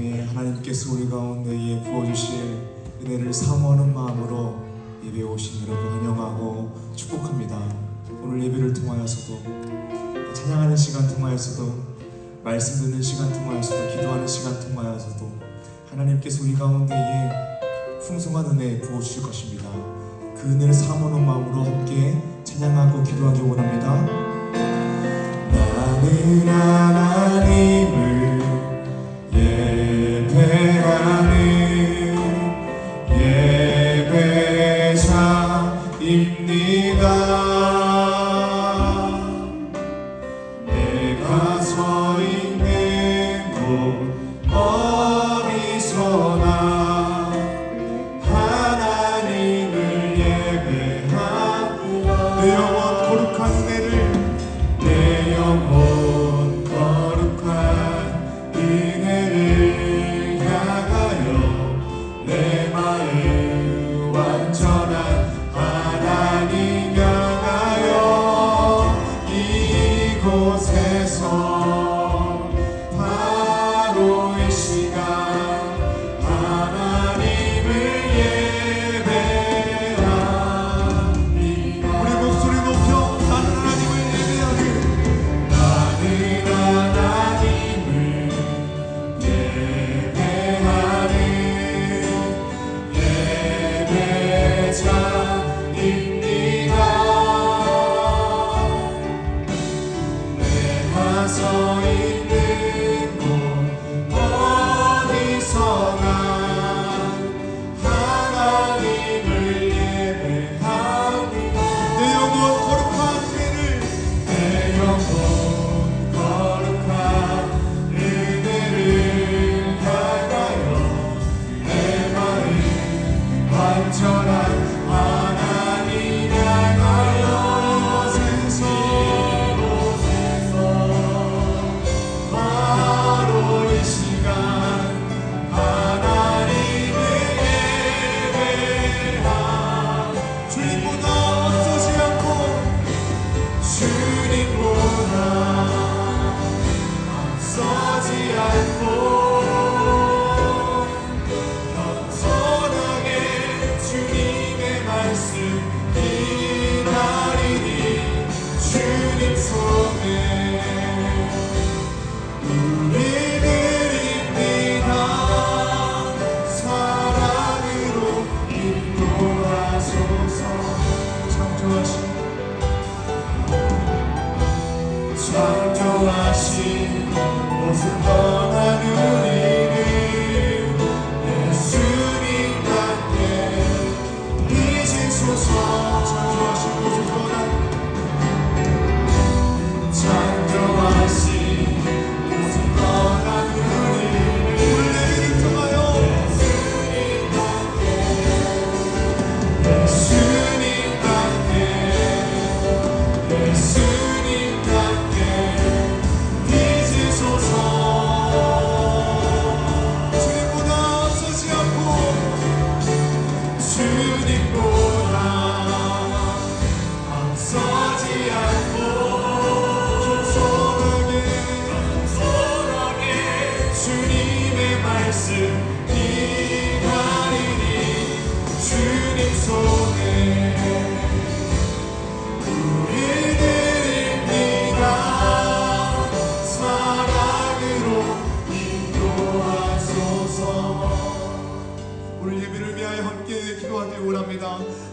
통해 하나님께서 우리 가운데에 부어주실 은혜를 사모하는 마음으로 예배에 오신 여러분 환영하고 축복합니다. 오늘 예배를 통하여서도, 찬양하는 시간 통하여서도, 말씀 듣는 시간 통하여서도, 기도하는 시간 통하여서도 하나님께서 우리 가운데에 풍성한 은혜 부어주실 것입니다. 그 은혜를 사모하는 마음으로 함께 찬양하고 기도하기 원합니다. 나는 하나님을 예배하는 예배자입니다. 내가 서 있는 곳 어디서나 하나님을 예배하노라. 내 영혼 거룩한 은혜를, 내 영혼 거룩한 은혜를 향하여 내 마음 완전한 하나님 향하여 이곳에서 바로 이 시간 하나님을 예배하니. 우리 목소리 높여 나는 하나님을 예배하는, 나는 하나님을 예배하는 예배자입니다. 내가 서 있는 곳 어디서나 하나님을 예배합니다. 내 영혼 거룩한 은혜를, 내 영혼 거룩한 은혜를 향하여 내 마음 완전한 하나님 향하여 이곳에서 바로 이 시간 하나님을 예배하. 주님보다 앞서지 않고, 주님보다 앞서지 않고 겸손하게 주님의 말씀 기다리니 주님 손에 우리들입니다. 사랑으로 인도하소서. 창조하신 모습 떠난 우리를 예수님 같게 빚으소서. 창조하신 모습 떠난, 창조하신 모습 떠난 우리를 예배를 통하여 예수님 같게 빚으소서. 주님보다 앞서지 않고, 주님보다 앞서지 않고 겸손하게 주님의 말씀 기다리니 주님 손에 우리들입니다. 사랑으로 인도하소서. 오늘 예배를 위하여 함께 기도하길 원합니다.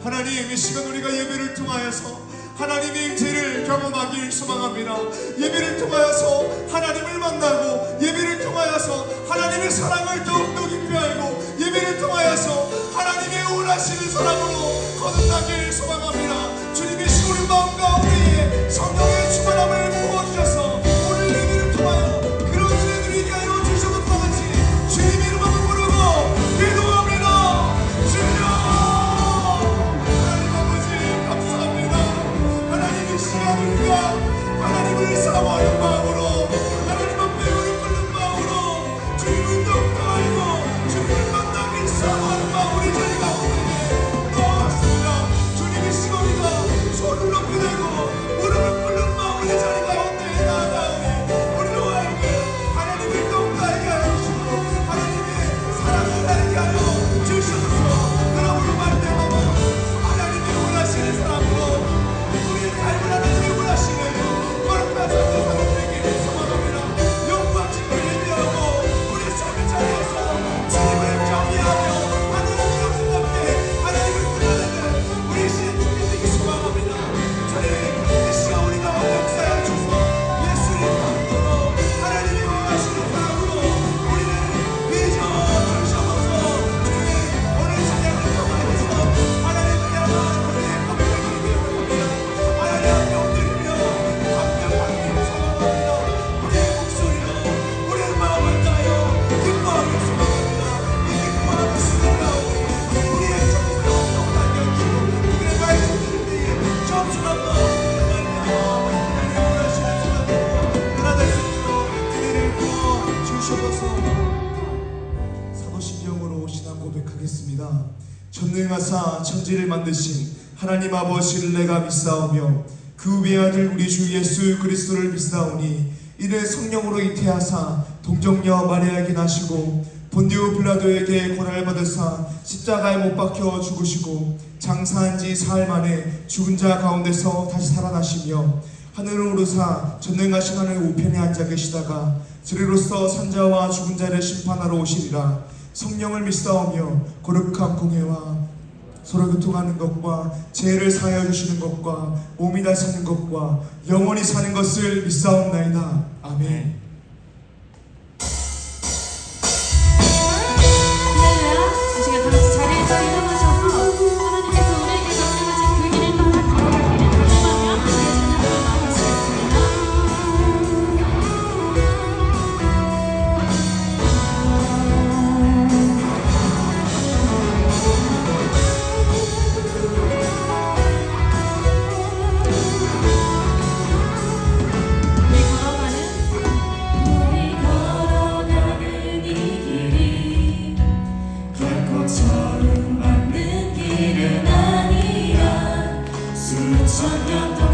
하나님, 이 시간 우리가 예배를 통하여서 하나님의 임재를 경험하길 소망합니다. 예배를 통하여서 하나님을 만나고, 예배를 통하여서 하나님의 사랑을 더욱더 깊이 알고, 예배를 통하여서 하나님의 원하시는 사랑으로 거듭나길 소망합니다. 주님이 시골의 마음 가운데에 성령의 충만함을 부어주셔서 오늘 예배를 통하여 그런 은혜들이 있게 하여 주셔서 다같이 주님 이름으로 부르고 기도합니다. 주여, 하나님 아버지 감사합니다. 하나님 이 시간 우리가 하나님을 사모하는 마음으로, 하나님 앞에 우리 끓는 마음으로 주님을 더욱더 알고 주님을 만나길 사모하는 마음 우리 저희 가운데 넣었습니다. 주님이 고백하겠습니다. 전능하사 천지를 만드신 하나님 아버지를 내가 믿사오며 그 외아들 우리 주 예수 그리스도를 믿사오니 이는 성령으로 잉태하사 동정녀 마리아에게 나시고 본디오 빌라도에게 고난을 받으사 십자가에 못 박혀 죽으시고 장사한 지 사흘 만에 죽은 자 가운데서 다시 살아나시며 하늘을 오르사 전능하신 하늘 우편에 앉아 계시다가 저리로서 산자와 죽은 자를 심판하러 오시리라. 성령을 믿사오며 거룩한 공회와 서로 교통하는 것과 죄를 사하여 주시는 것과 몸이 다 사는 것과 영원히 사는 것을 믿사옵나이다. 아멘. 우리가 다 같이 자리에서 일어나셔서 하나님께서 우리에게 말씀하신 그 길을 따라 걸어가기를 다짐하며 함께 찬양으로 나아가시겠습니다. 우리 걸어가는 이 길이 결코 처음 만든 길은 아니야. 수천 년 동안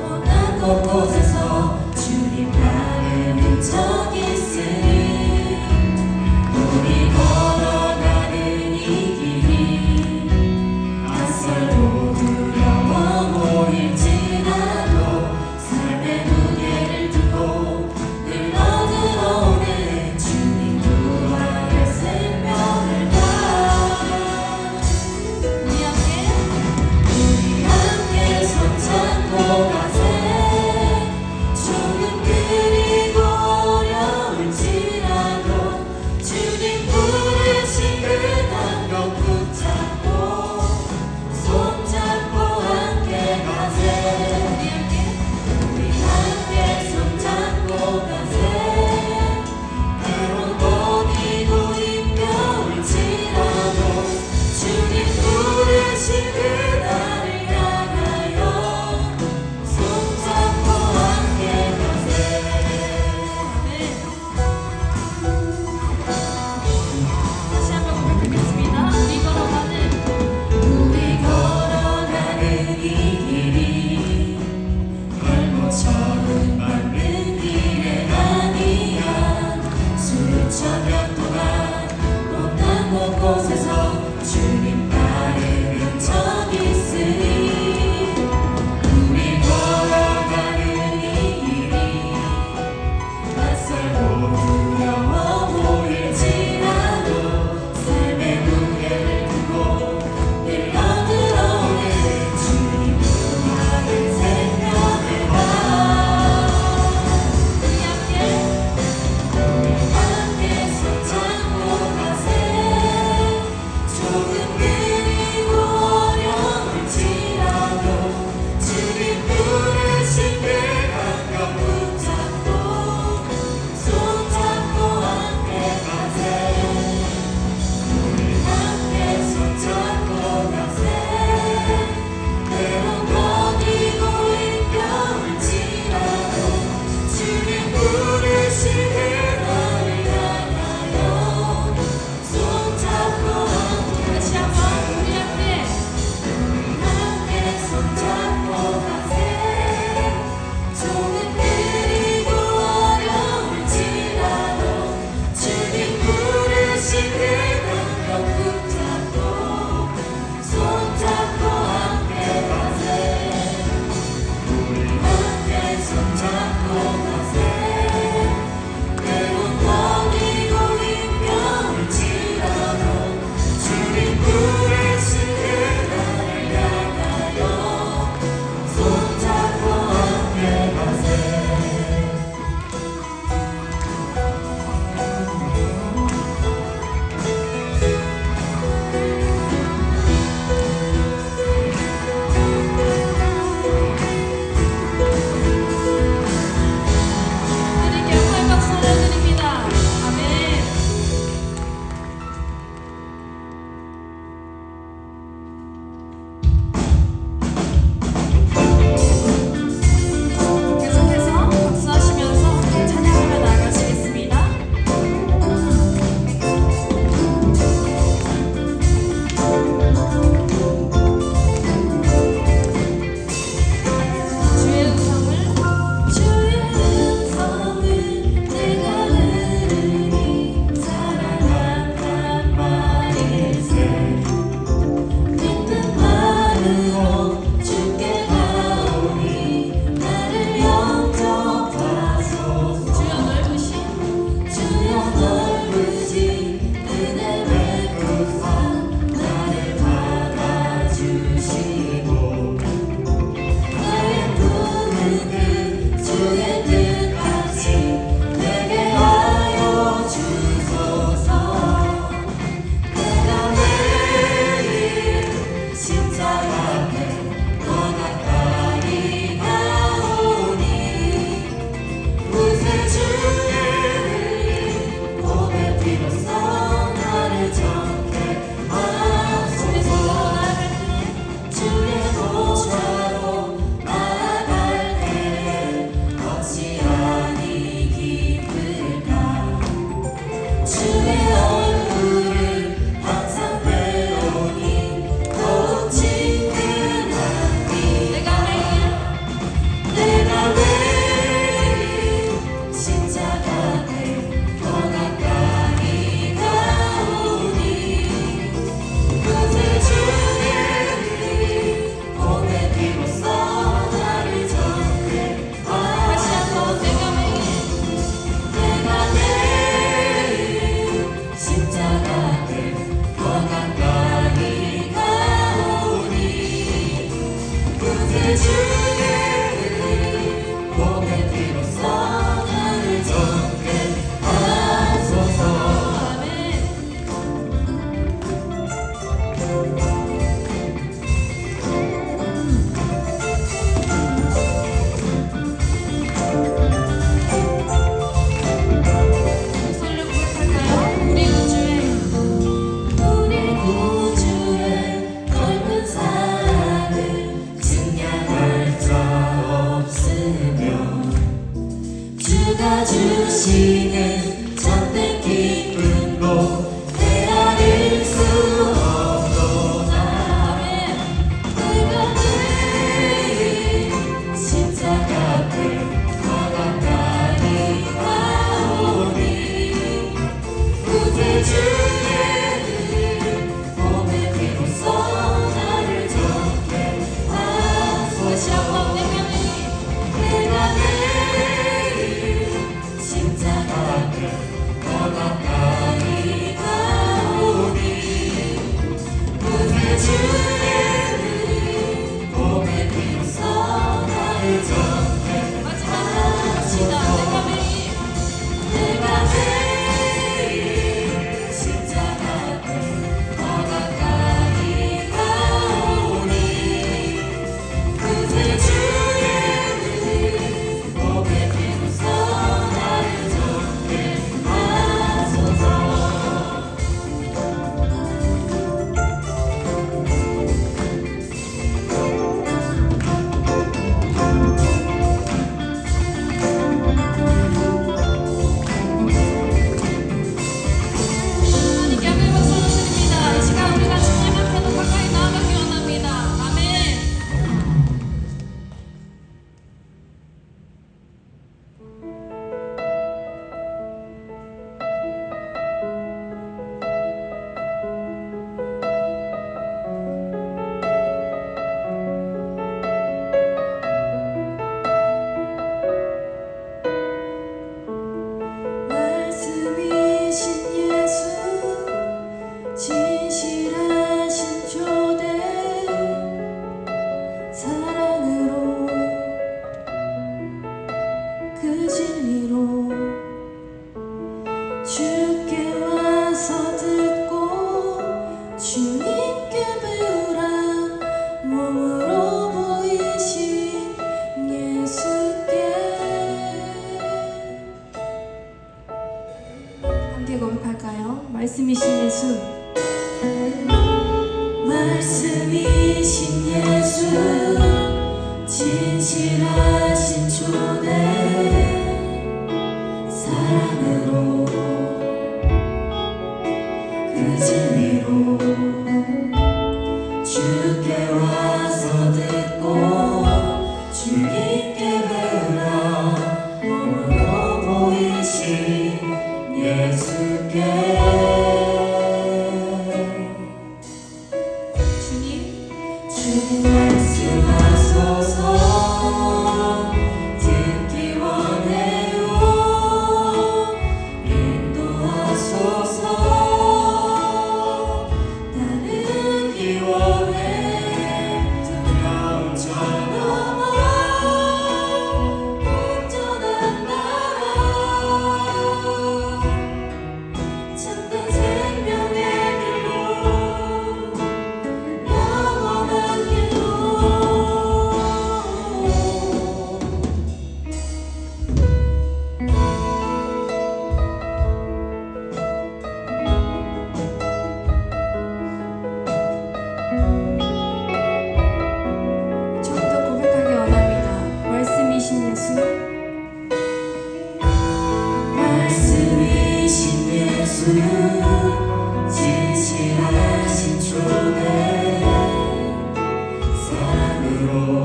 워낙 곳곳에서 주님 따르는 적 있으니 우리 걸어가는 이 길이 낯설고 두려워 보일지라도 삶의 무게를 두고 흘러 들어오는 주님 부활의 생명을 다 우리 함께 손잡고 가세. 조금 그리고 어려울지라도 주님 부르신 그 감격 붙잡고 손잡고 함께 가세. 우리 함께 손잡고 가세. 때론 어디고 힘겨울지라도 주님 부르신 그날을 향하여 손잡고 함께 가세. 다시 한번 고백하겠습니다. 우리 걸어가는 이 길이 결코 처음 만든 길은 아니야. 수천 년 동안 못난 곳곳에서 주님 따르는 적 있으니 우리 걸어가는 이 길이 낯설고 두려워 보일지라도 삶의 무게를 두고 흘러 들어오는 주님 부활의 생명을 다 우리 함께 손잡고 가세. 조금 그리고 어려울지라도 주님 부르신 그 감격 붙잡고 손잡고 함께 가세. 우리 함께 손잡고 가세. 때론 어디고 힘겨울지라도 주님 부르신 그날을 향하여 손잡고 함께 다시 한번 우리 함께 손잡고 가세. 조금 그리고 어려울지라도 주님 부르신 그 감격 붙잡고 손잡고 함께 가세. 우리 함께 손잡고 가세. 때론 어디고 힘겨울지라도 주님 부르신 그날을 향하여 손잡고 함께 가세. 부를까요? 말씀이신 예수. 말씀이신 예수 진실하신 주내 사랑으로 그 진리로 주께 와서 듣고 주님께 배우라 몸으로 보이신 예수께 주님 말씀하소서 듣기 원해요 인도하소서 따르기 원해 두려움 쳐넘어 온전한 나라 참된 생명의 길로 영원한 길로 저부터 고백하기 원합니다. 말씀이신 예수. 말씀이신 예수 진실하신 주내 사랑으로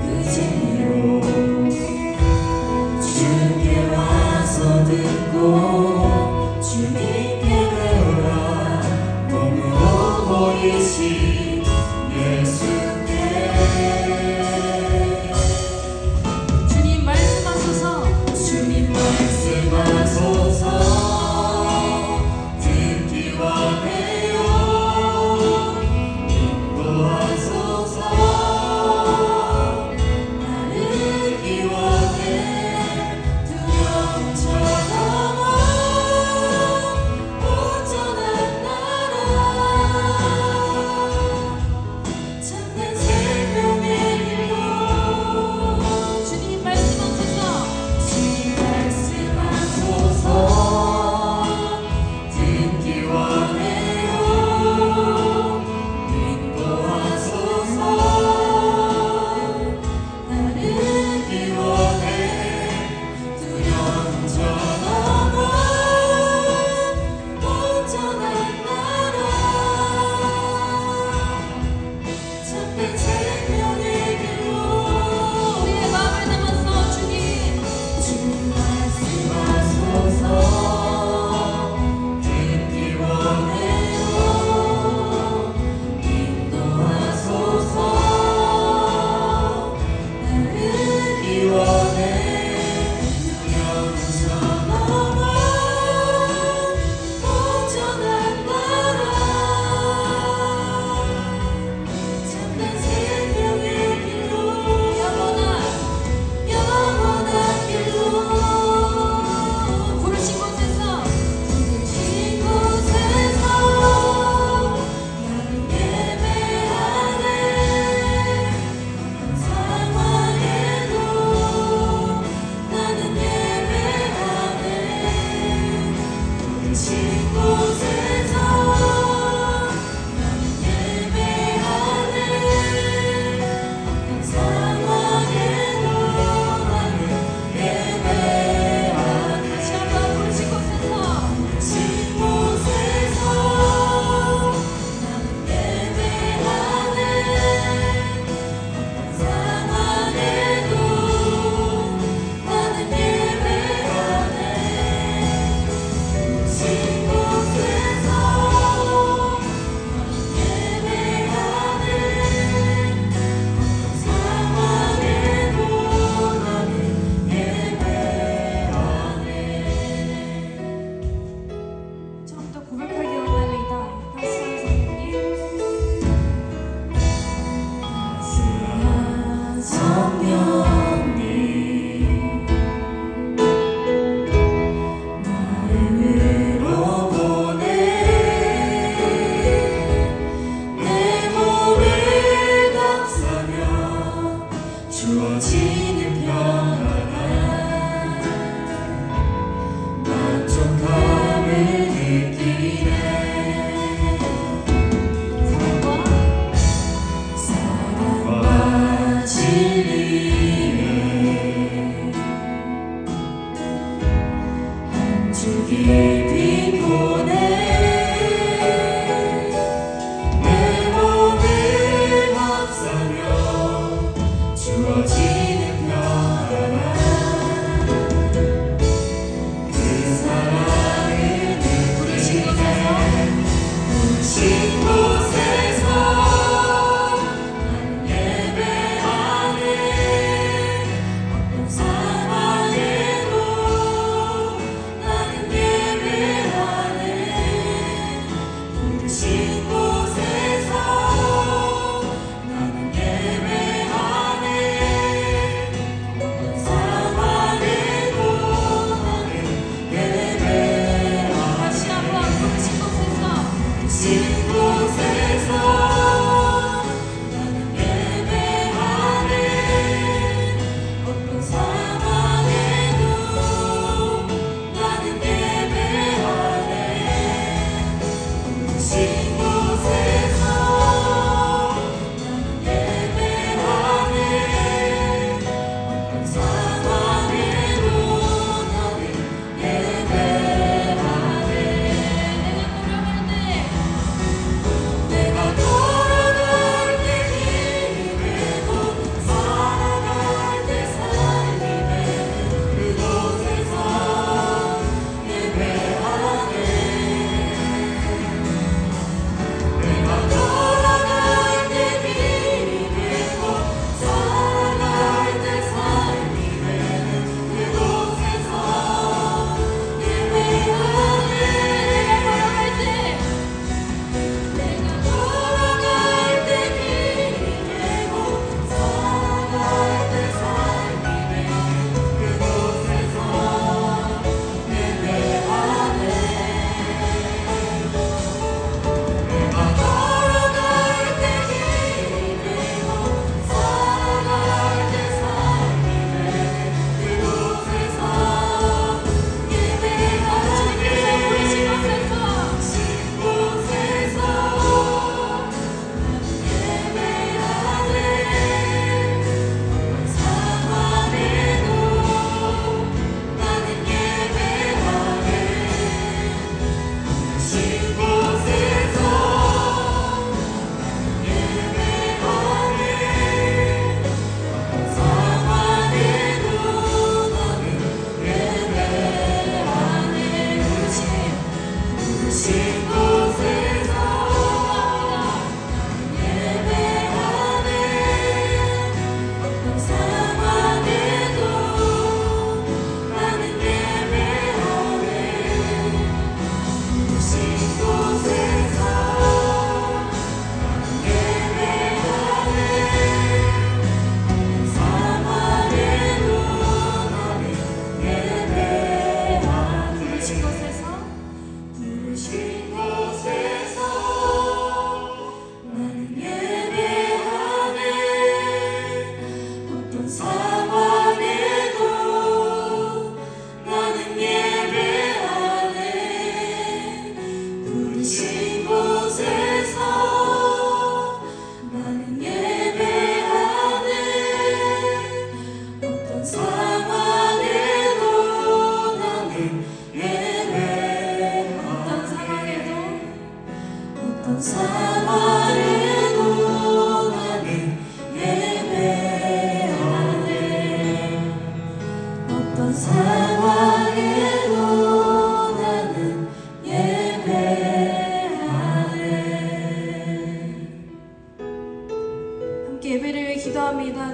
그 진리로 주께 와서 듣고 주님께 배우라 몸으로 보이신 예수께 주님 말씀하소서. 주님 말씀하소서 듣기 원해요 인도하소서 따르기 원해 두려움 쳐넘어 온전한 나라 참된 생명의 길로 주님 말씀하소서. 주님 말씀하소서 듣기 원해요 인도하소서 따르기 원해 두려움 쳐넘어 온전한 나라 참된 생명의 길로 우리의 마음을 담아서 주님. 주님 말씀하소서 듣기 원해요 인도하소서 따르기 원해 두려움 쳐넘어 온전한 나라 참된 생명의 길로 영원한 길로 부르신 곳에서 부르신 곳에서 나는 예배하네 어떤 상황에도 나는 예배하네 부르신 곳에서 나는 예배하네 어떤 상황에도 나는 예배하네 다시 한번 부르신 곳에서 부르신 곳에서 나는 예배하네 어떤 상황에도 나는 예배하네 부르신 곳에서 비보내 내 몸을 감싸며 주어지는 평안 그 사랑을 부르신 곳에서 부르신 곳에서 나는 예배하네 어떤 상황에도 나는 예배하네 부르신 곳에서 나는 예배하네 어떤 상황에도 나는 예배하네 다시 한번 부르신 곳에서 부르신 곳에서 나는 예배하네 어떤 상황에도 나는 예배하네 부르신 곳에서 나는 예배하네 어떤 상황에도 나는 예배하네 내가 돌아갈 때 내가 돌아갈 때 길이 되고 살아갈 때 삶이 되는 그곳에서 예배하네 내가 돌아갈 때 길이 되고 살아갈 때 삶이 되는 그곳에서 예배하네 내가 돌아갈 때 길이 되고 살아갈 때 삶이 되는 그곳에서 예배하네 내가 돌아갈 때 길이 되고 살아갈 때 삶이 되는 그곳에서 예배하네 부르신 곳에서 부르신 곳에서 예배하네 어떤 상황에도 나는 예배하네 부르신 곳에서 예배하네 어떤 상황에도 나는 예배하네 부르신 곳에서 예배하네 어떤 상황에도 나는 예배하네 부르신 곳에서 예배하네 어떤 상황에도 나는 예배하네 부르신 곳에서 부르신 곳에서 나는 예배하네 어떤 상황에도 나는 예배하네 부르신 곳에서 나는 예배하네 어떤 상황에도 나는 예배하네 어떤 상황에도 어떤 상황에도 나는 예배하네 어떤 상황에도 나는 예배하네 함께 예배를 위해 기도합니다.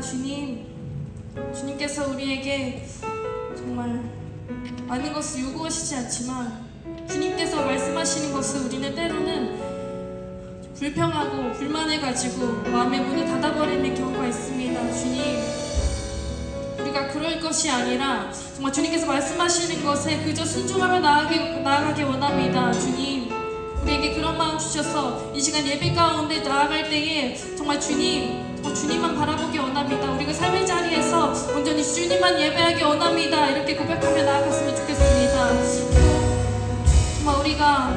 주님께서 우리에게 정말 많은 것을 요구하시지 않지만 주님께서 말씀하시는 것을 우리는 때로는 불평하고 불만을 가지고 마음의 문을 닫아버리는 경우가 있습니다. 주님, 우리가 그럴 것이 아니라 정말 주님께서 말씀하시는 것에 그저 순종하며 나아가기 원합니다. 주님, 우리에게 그런 마음 주셔서 이 시간 예배 가운데 나아갈 때에 정말 주님만 바라보기 원합니다. 우리가 삶의 자리에서 온전히 주님만 예배하기 원합니다. 이렇게 고백하며 나아갔으면 좋겠습니다. 정말 우리가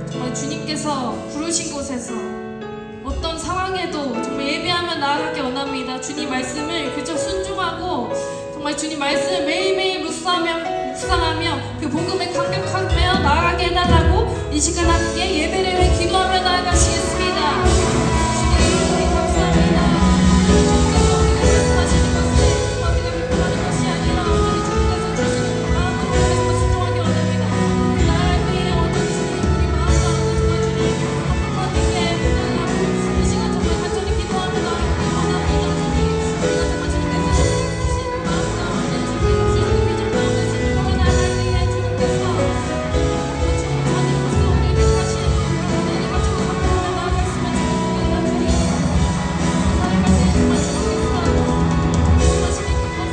정말 주님께서 부르신 곳에서 어떤 상황에도 정말 예배하며 나아가기 원합니다. 주님 말씀을 그저 순종하고 정말 주님 말씀을 매일매일 묵상하며 그 복음에 감격하며 나아가게 해달라고 이 시간 함께 예배를 위해 기도하며 나아가시겠습니다. 주님 감사합니다. 주님께서 우리가 말씀하시는 것을 우리가 비판하는 것이 아니라 오늘 주님께서 주시는 마음을 통해서 순종하기 원합니다. 그 나라를 위해 어떤 주님 우리 마음 가운데 정말 주님 한분만에게 부탁하고 이 시간 정말 간절히 기도하며 나아가기 원합니다. 우리가 정말 주님께서 주신 마음 가운데 주님 주신 비전 가운데 순종하며 나아가기 위해 주님께서 자녀로서 우리를 택하신 우리를 가지고 감사하며 나아갔으면 좋겠습니다. 주님 살아갈 때 정말 주님께서 원하시는 그것을 우리가 정말 하지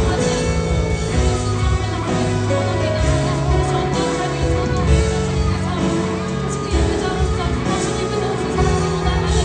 순종하며 나아가기 원합니다. 다시 어떤 삶이 있어도 주님께서 다시 그 예배자로서 주님께서 우리 사랑으로 나아가는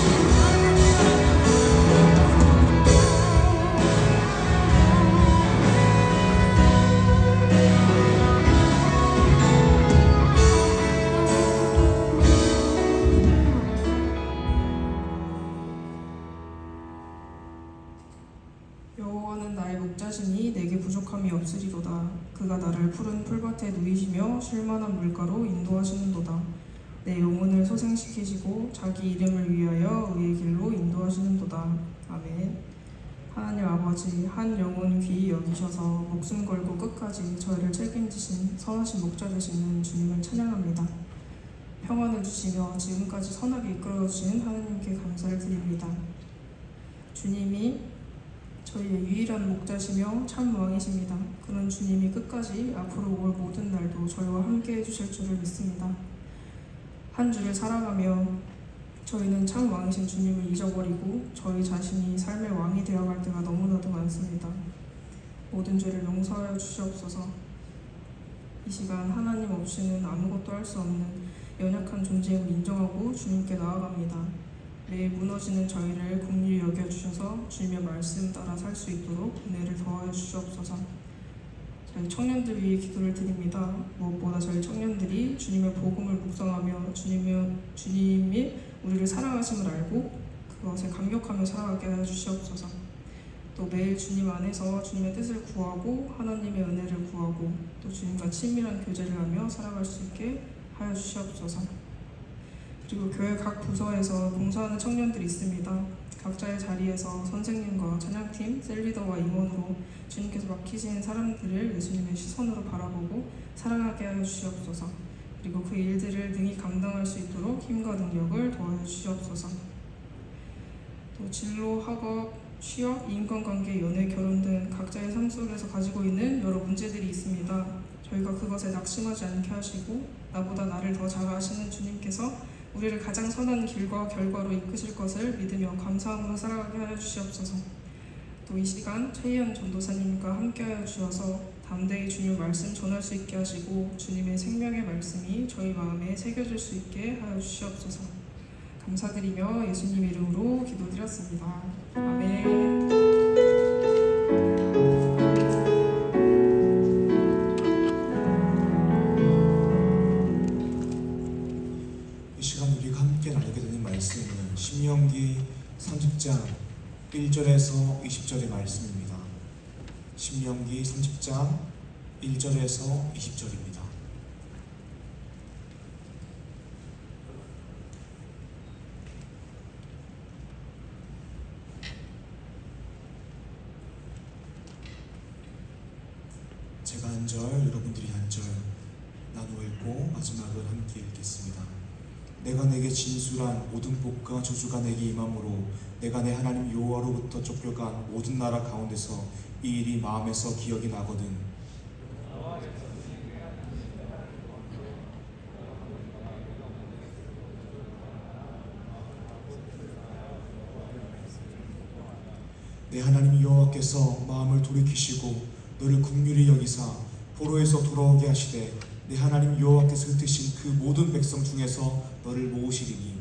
여호와는 나의 목자시니 내게 부족함이 없으리로다. 그가 나를 푸른 풀밭에 누이시며 쉴만한 물가로 인도하시는도다. 내 영혼을 소생시키시고 자기 이름을 위하여 의의 길로 인도하시는도다. 아멘. 하나님 아버지, 한 영혼 귀히 여기셔서 목숨 걸고 끝까지 저희를 책임지신 선하신 목자 되시는 주님을 찬양합니다. 평안을 주시며 지금까지 선하게 이끌어주신 하나님께 감사를 드립니다. 주님이 저희의 유일한 목자시며 참 왕이십니다. 그런 주님이 끝까지 앞으로 올 모든 날도 저희와 함께 해주실 줄을 믿습니다. 한 주를 살아가며 저희는 참 왕이신 주님을 잊어버리고 저희 자신이 삶의 왕이 되어갈 때가 너무나도 많습니다. 모든 죄를 용서하여 주시옵소서. 이 시간 하나님 없이는 아무것도 할 수 없는 연약한 존재임을 인정하고 주님께 나아갑니다. 매일 무너지는 저희를 긍휼히 여겨주셔서 주님의 말씀 따라 살 수 있도록 은혜를 더하여 주시옵소서. 저희 청년들 위해 기도를 드립니다. 무엇보다 저희 청년들이 주님의 복음을 묵상하며 주님이 우리를 사랑하심을 알고 그것에 감격하며 살아가게 하여 주시옵소서. 또 매일 주님 안에서 주님의 뜻을 구하고 하나님의 은혜를 구하고 또 주님과 친밀한 교제를 하며 살아갈 수 있게 하여 주시옵소서. 그리고 교회 각 부서에서 봉사하는 청년들이 있습니다. 각자의 자리에서 선생님과 찬양팀, 셀리더와 임원으로 주님께서 맡기신 사람들을 예수님의 시선으로 바라보고 사랑하게 하여 주시옵소서. 그리고 그 일들을 능히 감당할 수 있도록 힘과 능력을 더하여 주시옵소서. 또 진로, 학업, 취업, 인간관계, 연애, 결혼 등 각자의 삶 속에서 가지고 있는 여러 문제들이 있습니다. 저희가 그것에 낙심하지 않게 하시고 나보다 나를 더 잘 아시는 주님께서 우리를 가장 선한 길과 결과로 이끄실 것을 믿으며 감사함으로 살아가게 하여 주시옵소서. 또 이 시간 최희연 전도사님과 함께하여 주셔서 담대히 주님 말씀 전할 수 있게 하시고 주님의 생명의 말씀이 저희 마음에 새겨질 수 있게 하여 주시옵소서. 감사드리며 예수님 이름으로 기도드렸습니다. 아멘. 이 시간 우리가 함께 나누게 되는 말씀은 신명기 30장 1절에서 20절의 말씀입니다. 신명기 30장 1절에서 20절입니다. 제가 한 절, 여러분들이 한 절 나누어 읽고 마지막을 함께 읽겠습니다. 내가 내게 진술한 모든 복과 저주가 내게 임함으로 내가 내 하나님 여호와로부터 쫓겨간 모든 나라 가운데서 이 일이 마음에서 기억이 나거든. 내 하나님 여호와께서 마음을 돌이키시고 너를 긍휼히 여기사 포로에서 돌아오게 하시되 내 하나님 여호와께서 흩으신 그 모든 백성 중에서 너를 모으시리니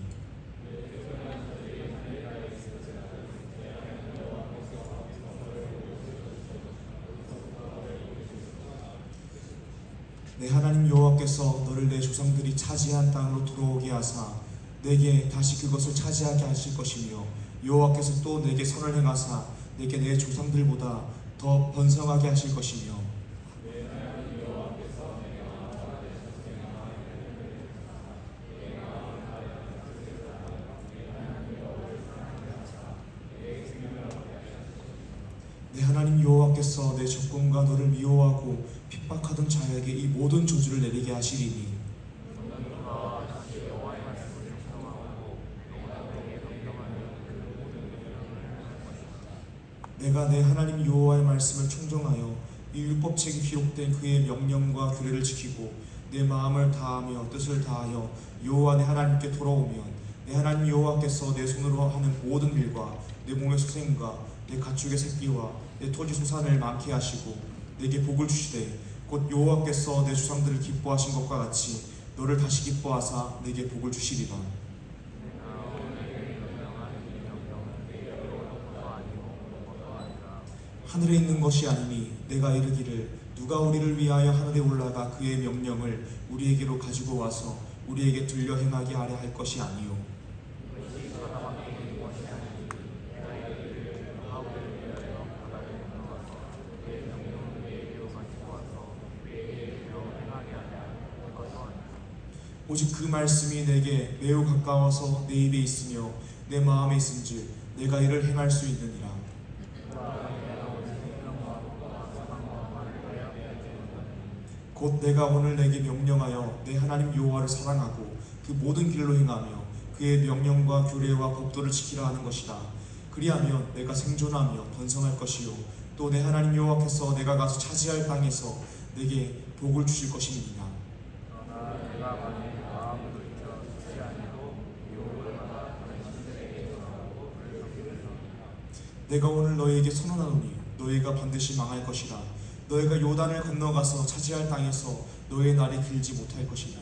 내 하나님 여호와께서 너를 내 조상들이 차지한 땅으로 들어오게 하사 내게 다시 그것을 차지하게 하실 것이며 여호와께서 또 내게 선을 행하사 내게 내 조상들보다 더 번성하게 하실 것이며 누군가 너를 미워하고 핍박하던 자에게 이 모든 저주를 내리게 하시리니 내가 내 하나님 여호와의 말씀을 청정하여 이 율법책에 기록된 그의 명령과 규례를 지키고 내 마음을 다하며 뜻을 다하여 여호와 내 하나님께 돌아오면 내 하나님 여호와께서 내 손으로 하는 모든 일과 내 몸의 소생과 내 가축의 새끼와 내 토지 소산을 많게 하시고 내게 복을 주시되 곧 여호와께서 내 조상들을 기뻐하신 것과 같이 너를 다시 기뻐하사 내게 복을 주시리라. 하늘에 있는 것이 아니니 내가 이르기를 누가 우리를 위하여 하늘에 올라가 그의 명령을 우리에게로 가지고 와서 우리에게 들려 행하게 하려 할 것이 아니요 오직 그 말씀이 내게 매우 가까워서 내 입에 있으며 내 마음에 있은즉 내가 이를 행할 수 있느니라. 곧 내가 오늘 내게 명령하여 내 하나님 여호와를 사랑하고 그 모든 길로 행하며 그의 명령과 규례와 법도를 지키라 하는 것이다. 그리하면 내가 생존하며 번성할 것이요 또 내 하나님 여호와께서 내가 가서 차지할 땅에서 내게 복을 주실 것이니라. 내가 오늘 너희에게 선언하노니 너희가 반드시 망할 것이라. 너희가 요단을 건너가서 차지할 땅에서 너희의 날이 길지 못할 것이라.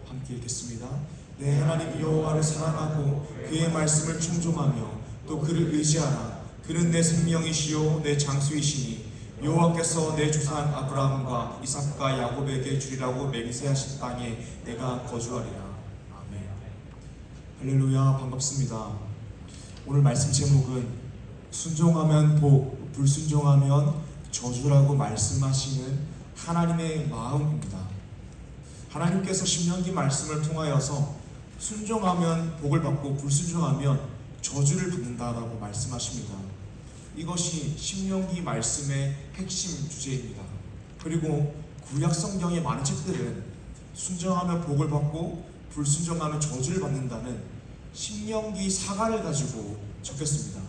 함께 읽겠습니다. 내 하나님 여호와를 사랑하고 그의 말씀을 충종하며 또 그를 의지하라. 그는 내 생명이시요 내 장수이시니 여호와께서 내 조상 아브라함과 이삭과 야곱에게 주리라고 맹세하신 땅에 내가 거주하리라. 아멘. 할렐루야. 반갑습니다. 오늘 말씀 제목은 순종하면 복, 불순종하면 저주라고 말씀하시는 하나님의 마음입니다. 하나님께서 신명기 말씀을 통하여서 순종하면 복을 받고 불순종하면 저주를 받는다라고 말씀하십니다. 이것이 신명기 말씀의 핵심 주제입니다. 그리고 구약 성경의 많은 책들은 순종하면 복을 받고 불순종하면 저주를 받는다는 신명기 사가를 가지고 적혔습니다.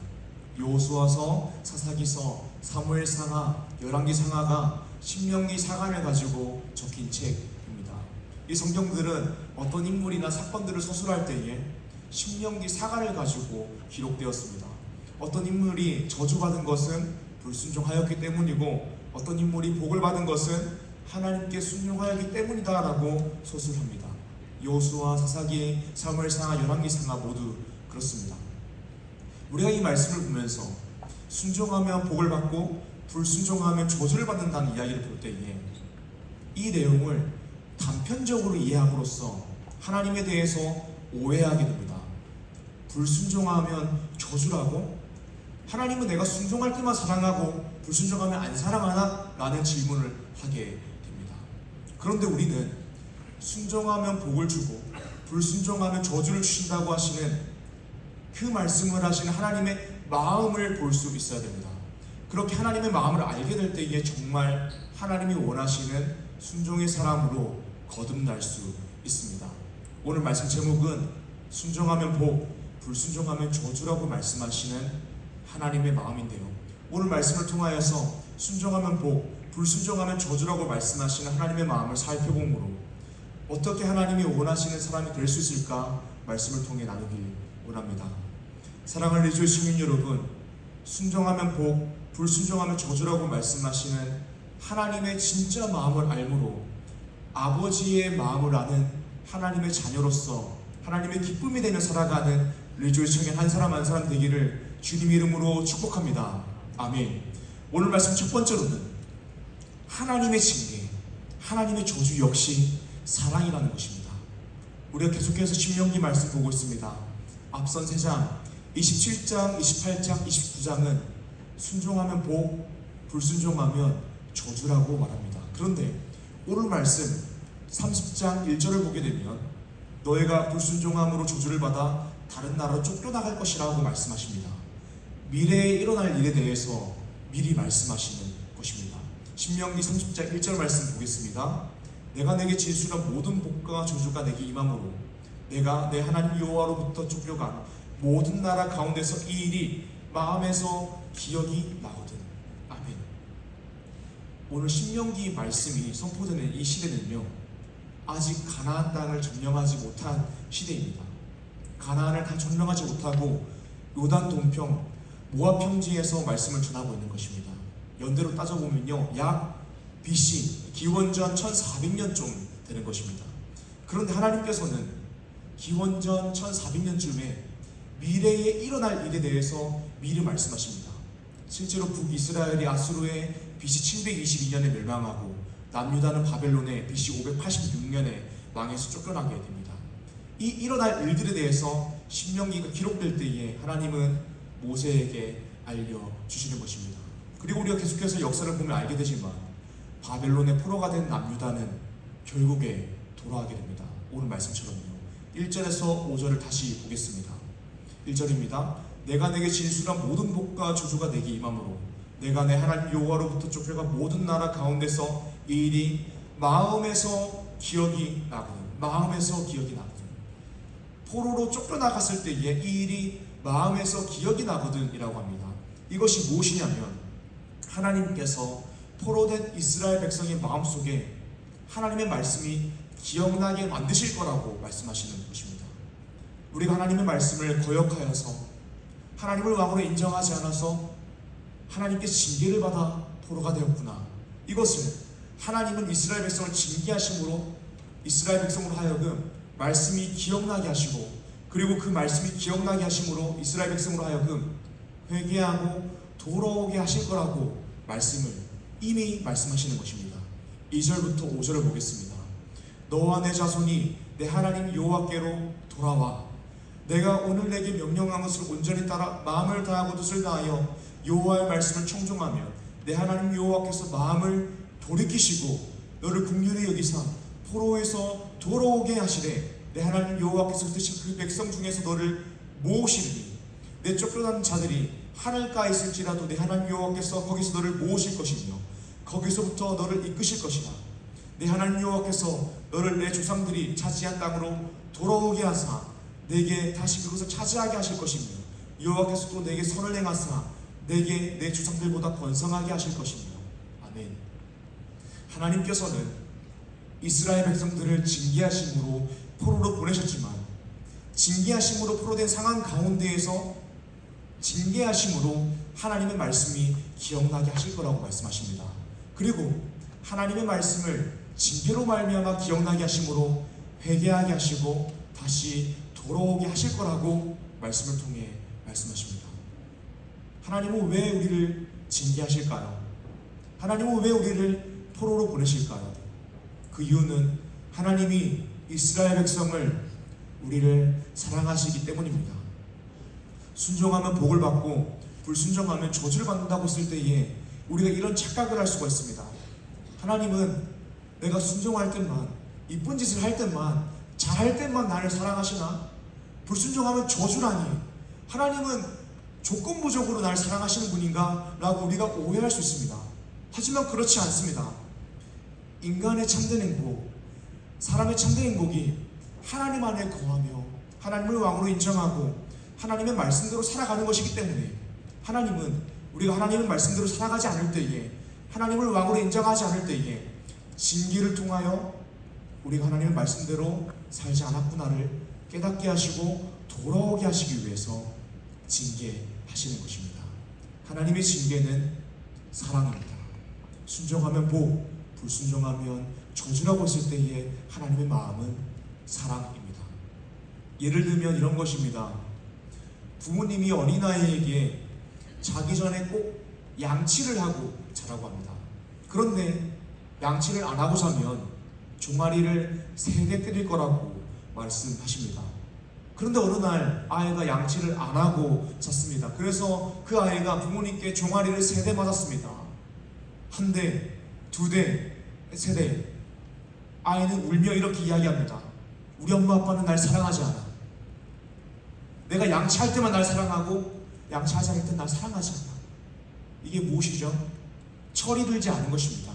여호수아서, 사사기서, 사무엘상하, 열왕기상하가 신명기 사관을 가지고 적힌 책입니다. 이 성경들은 어떤 인물이나 사건들을 서술할 때에 신명기 사관을 가지고 기록되었습니다. 어떤 인물이 저주받은 것은 불순종하였기 때문이고 어떤 인물이 복을 받은 것은 하나님께 순종하였기 때문이다라고 서술합니다. 여호수아, 사사기, 사무엘상하, 열왕기상하 모두 그렇습니다. 우리가 이 말씀을 보면서 순종하면 복을 받고 불순종하면 저주를 받는다는 이야기를 볼 때에 이 내용을 단편적으로 이해함으로써 하나님에 대해서 오해하게 됩니다. 불순종하면 저주라고? 하나님은 내가 순종할 때만 사랑하고 불순종하면 안 사랑하나? 라는 질문을 하게 됩니다. 그런데 우리는 순종하면 복을 주고 불순종하면 저주를 주신다고 하시는 그 말씀을 하시는 하나님의 마음을 볼 수 있어야 됩니다. 그렇게 하나님의 마음을 알게 될 때에 정말 하나님이 원하시는 순종의 사람으로 거듭날 수 있습니다. 오늘 말씀 제목은 순종하면 복, 불순종하면 저주라고 말씀하시는 하나님의 마음인데요. 오늘 말씀을 통하여서 순종하면 복, 불순종하면 저주라고 말씀하시는 하나님의 마음을 살펴보므로 어떻게 하나님이 원하시는 사람이 될 수 있을까 말씀을 통해 나누길 원합니다. 사랑하는 리조의 시민 여러분, 순종하면 복, 불순종하면 저주라고 말씀하시는 하나님의 진짜 마음을 알므로 아버지의 마음을 아는 하나님의 자녀로서 하나님의 기쁨이 되며 살아가는 리조의 청년 한 사람 한 사람 되기를 주님 이름으로 축복합니다. 아멘. 오늘 말씀 첫 번째로는 하나님의 징계, 하나님의 저주 역시 사랑이라는 것입니다. 우리가 계속해서 신명기 말씀 보고 있습니다. 앞선 3장 27장, 28장, 29장은 순종하면 복, 불순종하면 저주라고 말합니다. 그런데 오늘 말씀 30장 1절을 보게 되면 너희가 불순종함으로 저주를 받아 다른 나라로 쫓겨나갈 것이라고 말씀하십니다. 미래에 일어날 일에 대해서 미리 말씀하시는 것입니다. 신명기 30장 1절 말씀 보겠습니다. 내가 내게 진술한 모든 복과 저주가 내게 임함으로 내가 내 하나님 여호와로부터 쫓겨간 모든 나라 가운데서 이 일이 마음에서 기억이 나거든. 아멘. 오늘 신명기 말씀이 선포되는 이 시대는요, 아직 가나안 땅을 점령하지 못한 시대입니다. 가나안을 다 점령하지 못하고 요단 동평 모압 평지에서 말씀을 전하고 있는 것입니다. 연대로 따져보면요, 약 BC 기원전 1400년쯤 되는 것입니다. 그런데 하나님께서는 기원전 1400년쯤에 미래에 일어날 일에 대해서 미리 말씀하십니다. 실제로 북이스라엘이 아수르의 BC 722년에 멸망하고 남유다는 바벨론에 BC 586년에 망해서 쫓겨나게 됩니다. 이 일어날 일들에 대해서 신명기가 기록될 때에 하나님은 모세에게 알려주시는 것입니다. 그리고 우리가 계속해서 역사를 보면 알게 되지만 바벨론의 포로가 된 남유다는 결국에 돌아가게 됩니다. 오늘 말씀처럼요. 1절에서 5절을 다시 보겠습니다. 1절입니다. 내가 내게 진술한 모든 복과 저주가 내게 임함으로 내가 내 하나님 여호와로부터 쫓겨간 모든 나라 가운데서 이 일이 마음에서 기억이 나거든. 마음에서 기억이 나거든. 포로로 쫓겨나갔을 때에 이 일이 마음에서 기억이 나거든 이라고 합니다. 이것이 무엇이냐면 하나님께서 포로된 이스라엘 백성의 마음속에 하나님의 말씀이 기억나게 만드실 거라고 말씀하시는 것입니다. 우리가 하나님의 말씀을 거역하여서 하나님을 왕으로 인정하지 않아서 하나님께 징계를 받아 포로가 되었구나. 이것은 하나님은 이스라엘 백성을 징계하심으로 이스라엘 백성으로 하여금 말씀이 기억나게 하시고, 그리고 그 말씀이 기억나게 하심으로 이스라엘 백성으로 하여금 회개하고 돌아오게 하실 거라고 말씀을 이미 말씀하시는 것입니다. 2절부터 5절을 보겠습니다. 너와 내 자손이 내 하나님 여호와께로 돌아와 내가 오늘 내게 명령한 것을 온전히 따라 마음을 다하고 뜻을 다하여 여호와의 말씀을 청종하며 내 하나님 여호와께서 마음을 돌이키시고 너를 긍휼히 여기사 포로에서 돌아오게 하시되 내 하나님 여호와께서 드신 그 백성 중에서 너를 모으시리니 내 쫓겨난 자들이 하늘가에 있을지라도 내 하나님 여호와께서 거기서 너를 모으실 것이며 거기서부터 너를 이끄실 것이라. 내 하나님 여호와께서 너를 내 조상들이 차지한 땅으로 돌아오게 하사 내게 다시 그것을 차지하게 하실 것이며 여호와께서 또 내게 선을 행하사 내게 내 조상들보다 번성하게 하실 것이며. 아멘. 하나님께서는 이스라엘 백성들을 징계하심으로 포로로 보내셨지만 징계하심으로 포로된 상황 가운데에서 징계하심으로 하나님의 말씀이 기억나게 하실 거라고 말씀하십니다. 그리고 하나님의 말씀을 징계로 말미암아 기억나게 하심으로 회개하게 하시고 다시 돌아오게 하실 거라고 말씀을 통해 말씀하십니다. 하나님은 왜 우리를 징계하실까요? 하나님은 왜 우리를 포로로 보내실까요? 그 이유는 하나님이 이스라엘 백성을 우리를 사랑하시기 때문입니다. 순종하면 복을 받고 불순종하면 저주를 받는다고 했을 때에 우리가 이런 착각을 할 수가 있습니다. 하나님은 내가 순종할 때만, 이쁜 짓을 할 때만, 잘할 때만 나를 사랑하시나? 불순종하면 저주라니, 하나님은 조건부적으로 나를 사랑하시는 분인가? 라고 우리가 오해할 수 있습니다. 하지만 그렇지 않습니다. 인간의 참된 행복, 사람의 참된 행복이 하나님 안에 거하며 하나님을 왕으로 인정하고 하나님의 말씀대로 살아가는 것이기 때문에 하나님은 우리가 하나님의 말씀대로 살아가지 않을 때에, 하나님을 왕으로 인정하지 않을 때에 징계를 통하여 우리가 하나님의 말씀대로 살지 않았구나를 깨닫게 하시고 돌아오게 하시기 위해서 징계하시는 것입니다. 하나님의 징계는 사랑입니다. 순종하면 복, 불순종하면 저주라고 했을 때에 하나님의 마음은 사랑입니다. 예를 들면 이런 것입니다. 부모님이 어린아이에게 자기 전에 꼭 양치를 하고 자라고 합니다. 그런데 양치를 안 하고 자면 종아리를 3대 때릴 거라고 말씀하십니다. 그런데 어느 날 아이가 양치를 안 하고 잤습니다. 그래서 그 아이가 부모님께 종아리를 3대 맞았습니다. 1대, 2대, 3대. 아이는 울며 이렇게 이야기합니다. 우리 엄마 아빠는 날 사랑하지 않아. 내가 양치할 때만 날 사랑하고 양치하지 않을 때 날 사랑하지 않아. 이게 무엇이죠? 철이 들지 않은 것입니다.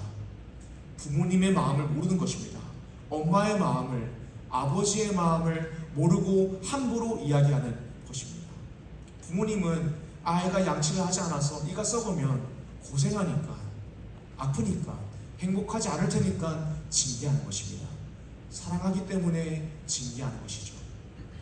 부모님의 마음을 모르는 것입니다. 엄마의 마음을, 아버지의 마음을 모르고 함부로 이야기하는 것입니다. 부모님은 아이가 양치를 하지 않아서 이가 썩으면 고생하니까, 아프니까, 행복하지 않을 테니까 징계하는 것입니다. 사랑하기 때문에 징계하는 것이죠.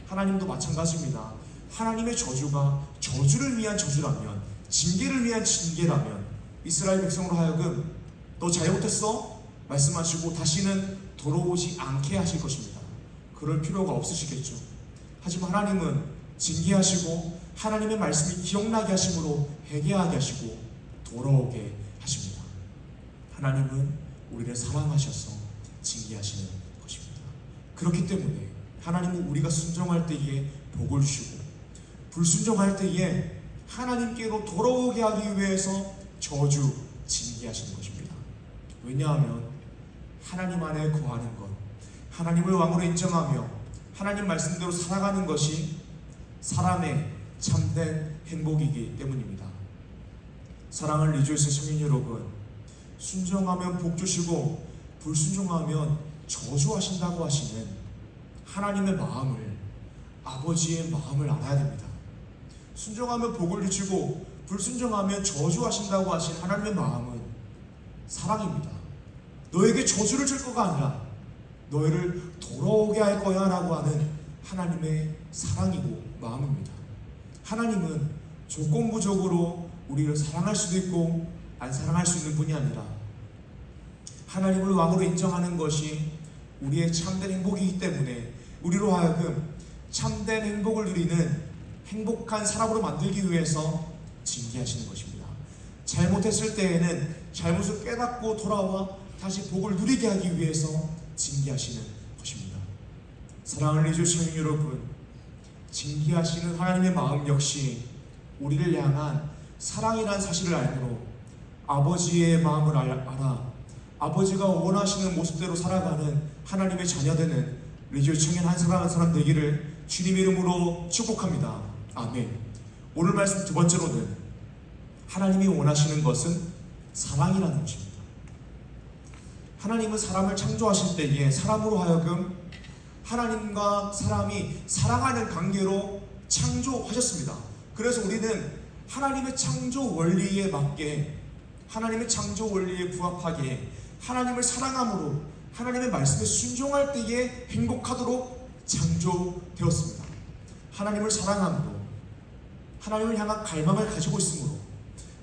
하나님도 마찬가지입니다. 하나님의 저주가 저주를 위한 저주라면, 징계를 위한 징계라면 이스라엘 백성으로 하여금 너 잘못했어? 말씀하시고 다시는 돌아오지 않게 하실 것입니다. 그럴 필요가 없으시겠죠. 하지만 하나님은 징계하시고 하나님의 말씀이 기억나게 하심으로 회개하게 하시고 돌아오게 하십니다. 하나님은 우리를 사랑하셔서 징계하시는 것입니다. 그렇기 때문에 하나님은 우리가 순종할 때에 복을 주시고 불순종할 때에 하나님께로 돌아오게 하기 위해서 저주, 징계하시는 것입니다. 왜냐하면 하나님 안에 거하는 것, 하나님을 왕으로 인정하며 하나님 말씀대로 살아가는 것이 사람의 참된 행복이기 때문입니다. 사랑을 리조이스 성인 여러분, 순종하면 복 주시고 불순종하면 저주하신다고 하시는 하나님의 마음을, 아버지의 마음을 알아야 됩니다. 순종하면 복을 주시고 불순종하면 저주하신다고 하신 하나님의 마음은 사랑입니다. 너에게 저주를 줄 거가 아니라 너희를 돌아오게 할 거야 라고 하는 하나님의 사랑이고 마음입니다. 하나님은 조건부적으로 우리를 사랑할 수도 있고 안 사랑할 수 있는 분이 아니라 하나님을 왕으로 인정하는 것이 우리의 참된 행복이기 때문에 우리로 하여금 참된 행복을 누리는 행복한 사람으로 만들기 위해서 징계하시는 것입니다. 잘못했을 때에는 잘못을 깨닫고 돌아와 다시 복을 누리게 하기 위해서 징계하시는 것입니다. 사랑을 해주시는 여러분, 징계하시는 하나님의 마음 역시 우리를 향한 사랑이라는 사실을 알므로 아버지의 마음을 알아 아버지가 원하시는 모습대로 살아가는 하나님의 자녀되는 리지오 청년 한 사람 한 사람 되기를 주님 이름으로 축복합니다. 아멘. 오늘 말씀 두 번째로는 하나님이 원하시는 것은 사랑이라는 것입니다. 하나님은 사람을 창조하실 때에 사람으로 하여금 하나님과 사람이 사랑하는 관계로 창조하셨습니다. 그래서 우리는 하나님의 창조 원리에 맞게, 하나님의 창조 원리에 부합하게 하나님을 사랑함으로 하나님의 말씀에 순종할 때에 행복하도록 창조되었습니다. 하나님을 사랑함으로, 하나님을 향한 갈망을 가지고 있으므로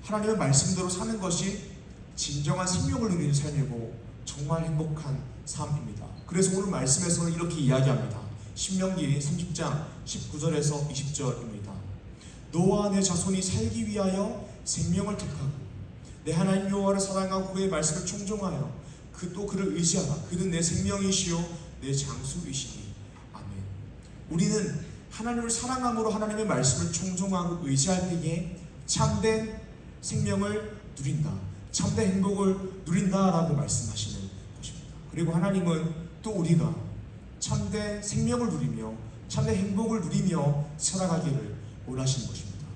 하나님의 말씀대로 사는 것이 진정한 생명을 누리는 삶이고 정말 행복한 삶입니다. 그래서 오늘 말씀에서는 이렇게 이야기합니다. 신명기 30장 19절에서 20절입니다. 너와 내 자손이 살기 위하여 생명을 택하고 내 하나님 여호와를 사랑하고 그의 말씀을 충종하여 또 그를 의지하라. 그는 내 생명이시요 내 장수이시니. 아멘. 우리는 하나님을 사랑함으로 하나님의 말씀을 충종하고 의지할 때에 참된 생명을 누린다, 참된 행복을 누린다라고 말씀하시는 것입니다. 그리고 하나님은 또 우리가 참된 생명을 누리며 참된 행복을 누리며 살아가기를 원하시는 것입니다.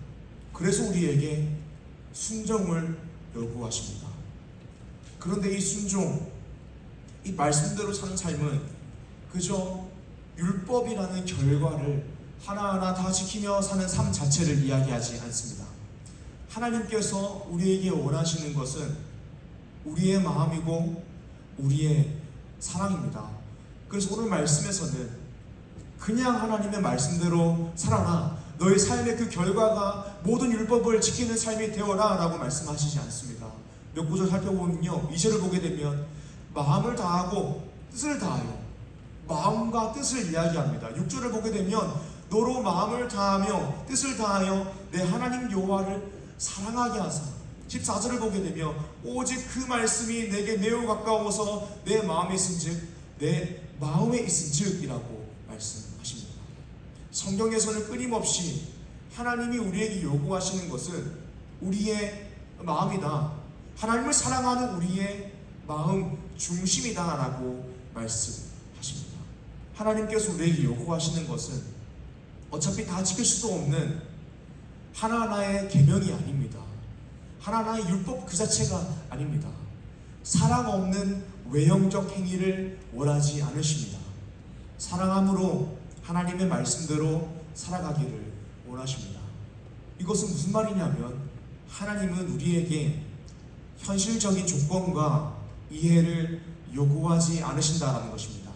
그래서 우리에게 순종을 요구하십니다. 그런데 이 순종, 이 말씀대로 사는 삶은 그저 율법이라는 결과를 하나하나 다 지키며 사는 삶 자체를 이야기하지 않습니다. 하나님께서 우리에게 원하시는 것은 우리의 마음이고 우리의 사랑입니다. 그래서 오늘 말씀에서는 그냥 하나님의 말씀대로 살아라, 너의 삶의 그 결과가 모든 율법을 지키는 삶이 되어라 라고 말씀하시지 않습니다. 몇 구절 살펴보면요, 2절을 보게 되면 마음을 다하고 뜻을 다하여, 마음과 뜻을 이야기합니다. 6절을 보게 되면 너로 마음을 다하며 뜻을 다하여 내 하나님 여호와를 사랑하게 하사, 14절을 보게 되면 오직 그 말씀이 내게 매우 가까워서 내 마음에 있은즉 내 마음에 있은즉 이라고 말씀하십니다. 성경에서는 끊임없이 하나님이 우리에게 요구하시는 것은 우리의 마음이다, 하나님을 사랑하는 우리의 마음 중심이다 라고 말씀하십니다. 하나님께서 우리에게 요구하시는 것은 어차피 다 지킬 수도 없는 하나하나의 계명이 아닙니다. 하나하나의 율법 그 자체가 아닙니다. 사랑 없는 외형적 행위를 원하지 않으십니다. 사랑함으로 하나님의 말씀대로 살아가기를 원하십니다. 이것은 무슨 말이냐면 하나님은 우리에게 현실적인 조건과 이해를 요구하지 않으신다라는 것입니다.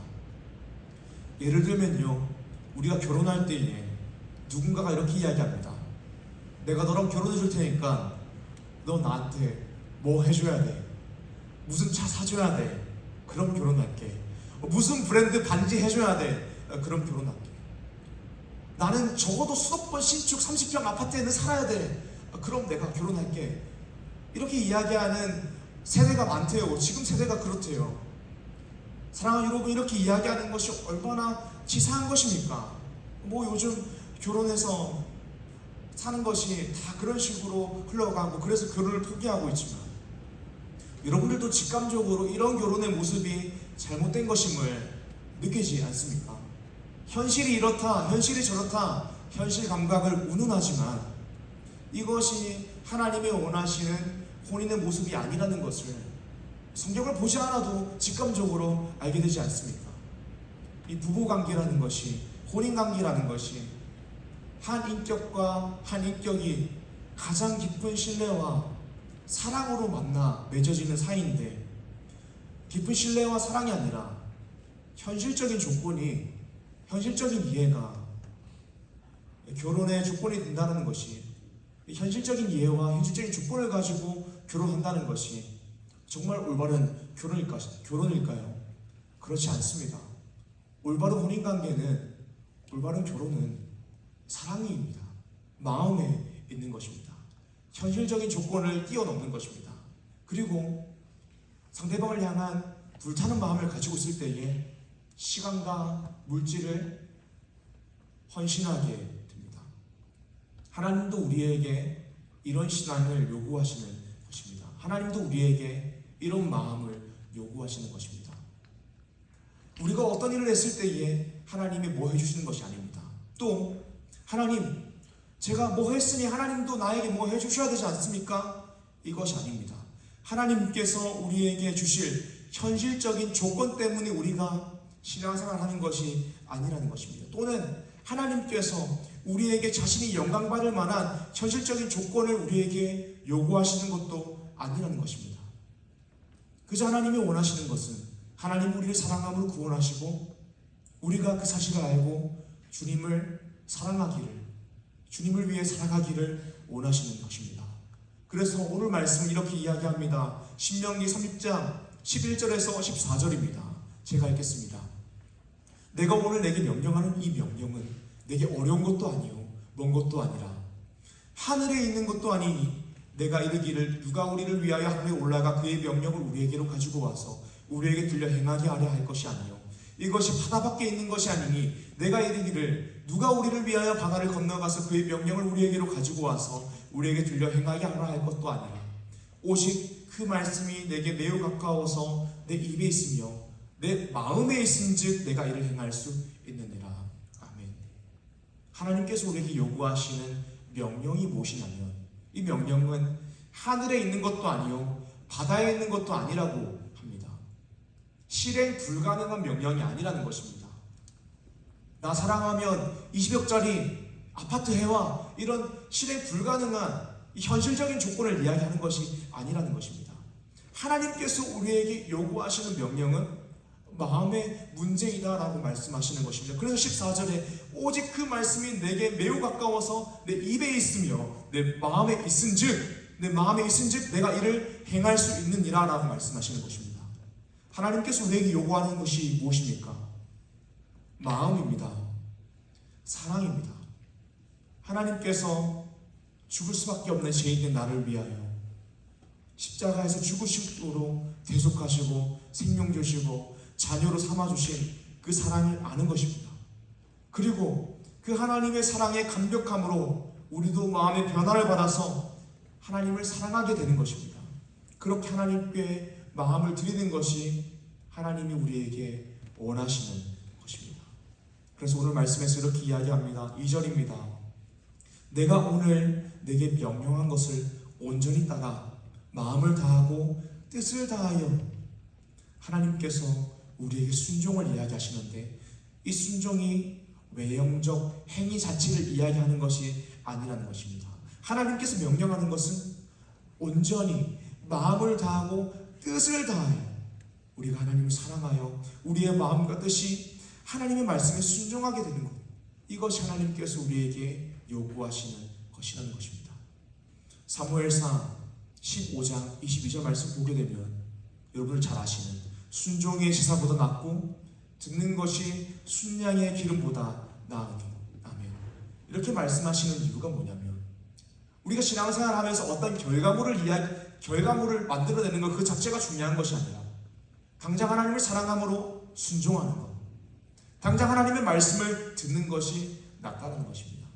예를 들면요, 우리가 결혼할 때에 누군가가 이렇게 이야기합니다. 내가 너랑 결혼해 줄 테니까 너 나한테 뭐 해줘야 돼? 무슨 차 사줘야 돼? 그럼 결혼할게. 무슨 브랜드 반지 해줘야 돼? 그럼 결혼할게. 나는 적어도 수억 번 신축 30평 아파트에는 살아야 돼. 그럼 내가 결혼할게. 이렇게 이야기하는 세대가 많대요. 지금 세대가 그렇대요. 사랑하는 여러분, 이렇게 이야기하는 것이 얼마나 치사한 것입니까? 뭐 요즘 결혼해서 사는 것이 다 그런 식으로 흘러가고 그래서 결혼을 포기하고 있지만 여러분들도 직감적으로 이런 결혼의 모습이 잘못된 것임을 느끼지 않습니까? 현실이 이렇다, 현실이 저렇다, 현실 감각을 운운하지만 이것이 하나님의 원하시는 혼인의 모습이 아니라는 것을 성경을 보지 않아도 직감적으로 알게 되지 않습니까? 이 부부관계라는 것이, 혼인관계라는 것이 한 인격과 한 인격이 가장 깊은 신뢰와 사랑으로 만나 맺어지는 사이인데, 깊은 신뢰와 사랑이 아니라 현실적인 조건이, 현실적인 이해가 결혼의 조건이 된다는 것이, 현실적인 이해와 현실적인 조건을 가지고 결혼한다는 것이 정말 올바른 결혼일까요? 그렇지 않습니다. 올바른 혼인관계는, 올바른 결혼은 사랑입니다. 마음에 있는 것입니다. 현실적인 조건을 뛰어넘는 것입니다. 그리고 상대방을 향한 불타는 마음을 가지고 있을 때에 시간과 물질을 헌신하게 됩니다. 하나님도 우리에게 이런 신앙을 요구하시는 것입니다. 하나님도 우리에게 이런 마음을 요구하시는 것입니다. 우리가 어떤 일을 했을 때에 하나님이 뭐 해주시는 것이 아닙니다. 또 하나님, 제가 뭐 했으니 하나님도 나에게 뭐 해주셔야 되지 않습니까? 이것이 아닙니다. 하나님께서 우리에게 주실 현실적인 조건 때문에 우리가 신앙생활을 하는 것이 아니라는 것입니다. 또는 하나님께서 우리에게 자신이 영광받을 만한 현실적인 조건을 우리에게 요구하시는 것도 아니라는 것입니다. 그저 하나님이 원하시는 것은 하나님 우리를 사랑함으로 구원하시고 우리가 그 사실을 알고 주님을 사랑하기를, 주님을 위해 살아가기를 원하시는 것입니다. 그래서 오늘 말씀은 이렇게 이야기합니다. 신명기 30장 11절에서 14절입니다. 제가 읽겠습니다. 내가 오늘 내게 명령하는 이 명령은 내게 어려운 것도 아니요 먼 것도 아니라 하늘에 있는 것도 아니니 내가 이르기를 누가 우리를 위하여 하늘에 올라가 그의 명령을 우리에게로 가지고 와서 우리에게 들려 행하게 하려 할 것이 아니요 이것이 바다 밖에 있는 것이 아니니 내가 이르기를 누가 우리를 위하여 바다를 건너가서 그의 명령을 우리에게로 가지고 와서 우리에게 들려 행하게 하려 할 것도 아니라 오직 그 말씀이 내게 매우 가까워서 내 입에 있으며 내 마음에 있은즉 내가 이를 행할 수 있느니라. 아멘. 하나님께서 우리에게 요구하시는 명령이 무엇이냐면 이 명령은 하늘에 있는 것도 아니요 바다에 있는 것도 아니라고 합니다. 실행 불가능한 명령이 아니라는 것입니다. 나 사랑하면 20억짜리 아파트 해와, 이런 실행 불가능한 현실적인 조건을 이야기하는 것이 아니라는 것입니다. 하나님께서 우리에게 요구하시는 명령은 마음의 문제이다라고 말씀하시는 것입니다. 그래서 14절에 오직 그 말씀이 내게 매우 가까워서 내 입에 있으며 내 마음에 있은즉 내가 이를 행할 수 있느니라 라고 말씀하시는 것입니다. 하나님께서 우리에게 요구하는 것이 무엇입니까? 마음입니다. 사랑입니다. 하나님께서 죽을 수밖에 없는 죄인된 나를 위하여 십자가에서 죽으심으로 대속하시고 생명 주시고 자녀로 삼아주신 그 사랑을 아는 것입니다. 그리고 그 하나님의 사랑의 감격함으로 우리도 마음의 변화를 받아서 하나님을 사랑하게 되는 것입니다. 그렇게 하나님께 마음을 드리는 것이 하나님이 우리에게 원하시는 것입니다. 그래서 오늘 말씀에서 이렇게 이야기합니다. 2절입니다. 내가 오늘 내게 명령한 것을 온전히 따라 마음을 다하고 뜻을 다하여. 하나님께서 우리에게 순종을 이야기하시는데 이 순종이 외형적 행위 자체를 이야기하는 것이 아니라는 것입니다. 하나님께서 명령하는 것은 온전히 마음을 다하고 뜻을 다하여 우리가 하나님을 사랑하여 우리의 마음과 뜻이 하나님의 말씀에 순종하게 되는 것, 이것이 하나님께서 우리에게 요구하시는 것이라는 것입니다. 사무엘상 15장 22절 말씀 보게 되면 여러분들 잘 아시는 순종의 제사보다 낫고 듣는 것이 순양의 기름보다 나으니. 아멘. 이렇게 말씀하시는 이유가 뭐냐면 우리가 신앙생활 하면서 어떤 결과물을 만들어내는 것 그 자체가 중요한 것이 아니라 당장 하나님을 사랑함으로 순종하는 것, 당장 하나님의 말씀을 듣는 것이 낫다는 것입니다.